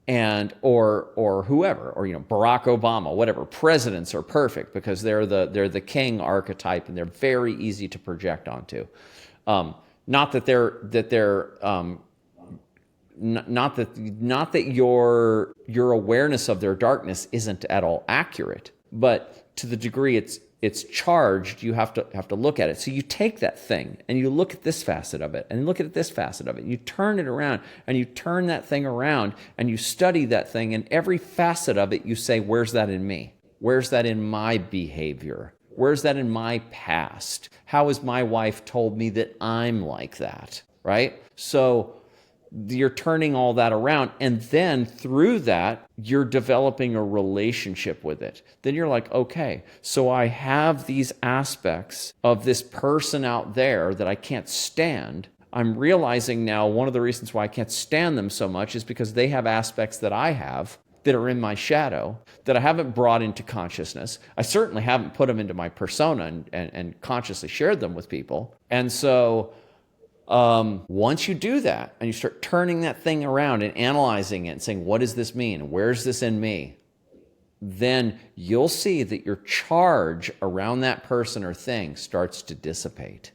and or whoever, or, you know, Barack Obama, whatever. Presidents are perfect because they're the king archetype, and they're very easy to project onto. Not that your awareness of their darkness isn't at all accurate, but to the degree it's charged, you have to look at it. So you take that thing and you look at this facet of it and look at this facet of it. You turn it around and you turn that thing around and you study that thing, and every facet of it you say, where's that in me? Where's that in my behavior? Where's that in my past? How has my wife told me that I'm like that, right? So you're turning all that around, and then through that, you're developing a relationship with it. Then you're like, okay, so I have these aspects of this person out there that I can't stand. I'm realizing now one of the reasons why I can't stand them so much is because they have aspects that I have that are in my shadow that I haven't brought into consciousness. I certainly haven't put them into my persona and consciously shared them with people. And so once you do that and you start turning that thing around and analyzing it and saying, what does this mean? Where's this in me? Then you'll see that your charge around that person or thing starts to dissipate.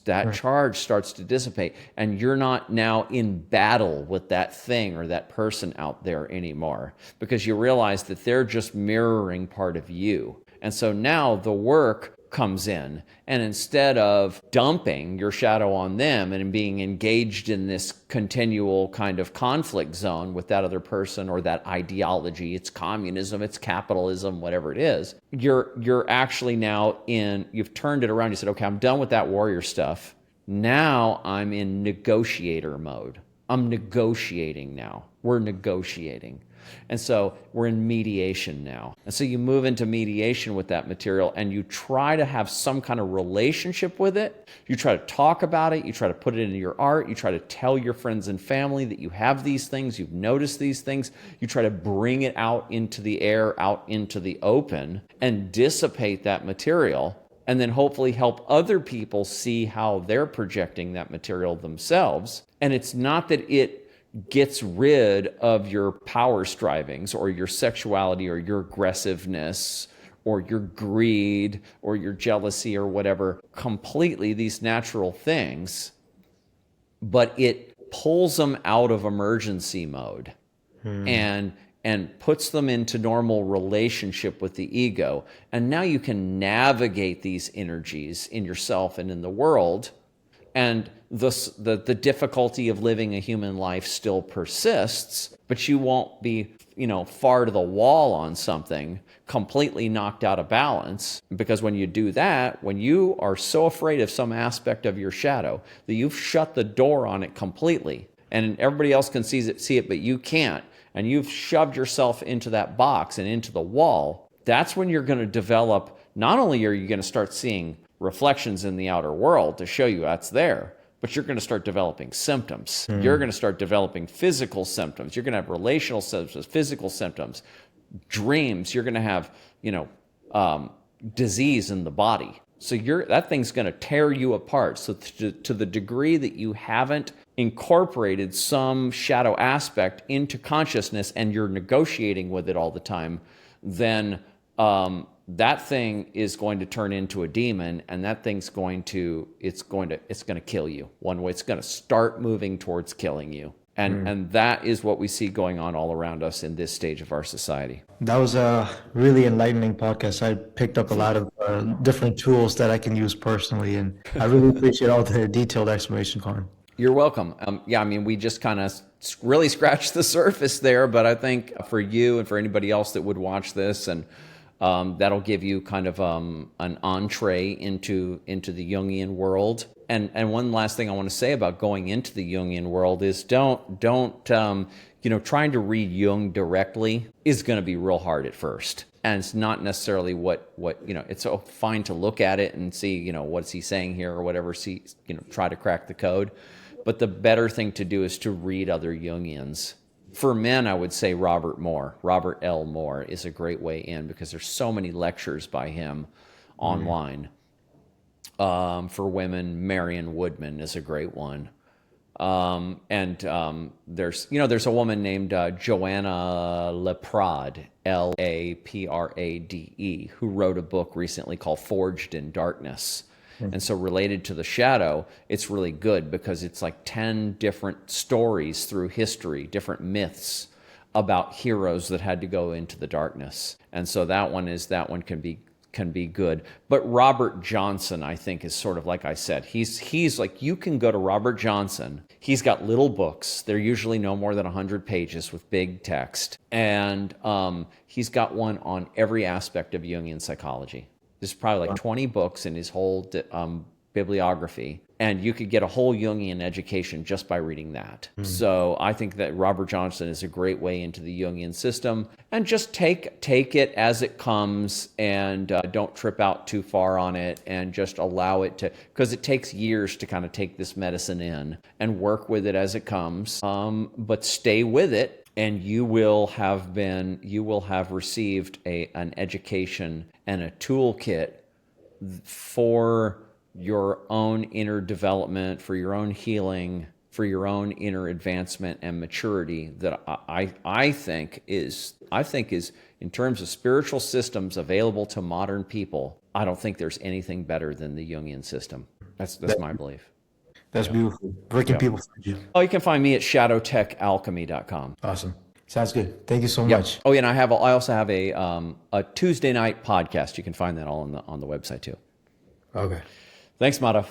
That charge starts to dissipate, and you're not now in battle with that thing or that person out there anymore, because you realize that they're just mirroring part of you. And so now the work comes in, and instead of dumping your shadow on them and being engaged in this continual kind of conflict zone with that other person or that ideology, it's communism, it's capitalism, whatever it is, you're actually now you've turned it around. You said, okay, I'm done with that warrior stuff. Now I'm in negotiator mode. I'm negotiating now. We're negotiating. And so we're in mediation now. And so you move into mediation with that material and you try to have some kind of relationship with it. You try to talk about it. You try to put it into your art. You try to tell your friends and family that you have these things. You've noticed these things. You try to bring it out into the air, out into the open, and dissipate that material. And then hopefully help other people see how they're projecting that material themselves. And it's not that it gets rid of your power strivings or your sexuality or your aggressiveness or your greed or your jealousy or whatever, completely, these natural things, but it pulls them out of emergency mode and puts them into normal relationship with the ego. And now you can navigate these energies in yourself and in the world. And the difficulty of living a human life still persists, but you won't be, far to the wall on something, completely knocked out of balance. Because when you do that, when you are so afraid of some aspect of your shadow that you've shut the door on it completely, and everybody else can see it, but you can't, and you've shoved yourself into that box and into the wall, that's when you're going to develop, not only are you going to start seeing reflections in the outer world to show you that's there, but you're going to start developing symptoms. You're going to start developing physical symptoms. You're going to have relational symptoms, physical symptoms, dreams. You're going to have, disease in the body. So that thing's going to tear you apart. So to the degree that you haven't incorporated some shadow aspect into consciousness and you're negotiating with it all the time, then that thing is going to turn into a demon, and that thing's going to kill you one way. It's going to start moving towards killing you. And that is what we see going on all around us in this stage of our society. That was a really enlightening podcast. I picked up a lot of different tools that I can use personally, and I really appreciate all the detailed explanation, Colin. You're welcome. We just kind of really scratched the surface there, but I think for you and for anybody else that would watch this, and that'll give you kind of an entree into the Jungian world. And one last thing I want to say about going into the Jungian world is don't trying to read Jung directly is going to be real hard at first. And it's not necessarily what it's so fine to look at it and see, what's he saying here or whatever, try to crack the code. But the better thing to do is to read other Jungians. For men, I would say Robert L. Moore is a great way in, because there's so many lectures by him online. For women, Marion Woodman is a great one. There's a woman named Joanna Laprade, Laprade, who wrote a book recently called Forged in Darkness. And so related to the shadow, it's really good because it's like 10 different stories through history, different myths about heroes that had to go into the darkness. And so that one can be good. But Robert Johnson, I think, is sort of like I said. He's like, you can go to Robert Johnson. He's got little books. They're usually no more than 100 pages with big text. And he's got one on every aspect of Jungian psychology. There's probably like 20 books in his whole bibliography, and you could get a whole Jungian education just by reading that. So I think that Robert Johnson is a great way into the Jungian system, and just take it as it comes, and don't trip out too far on it, and just allow it to, because it takes years to kind of take this medicine in and work with it as it comes, but stay with it. And you will have received an education and a toolkit for your own inner development, for your own healing, for your own inner advancement and maturity that I think is in terms of spiritual systems available to modern people. I don't think there's anything better than the Jungian system. That's my belief. That's beautiful. Where can people find you? Oh, you can find me at shadowtechalchemy.com. Awesome. Sounds good. Thank you so much. Oh, yeah, and I also have a Tuesday night podcast. You can find that all on the website too. Okay. Thanks, Madhav.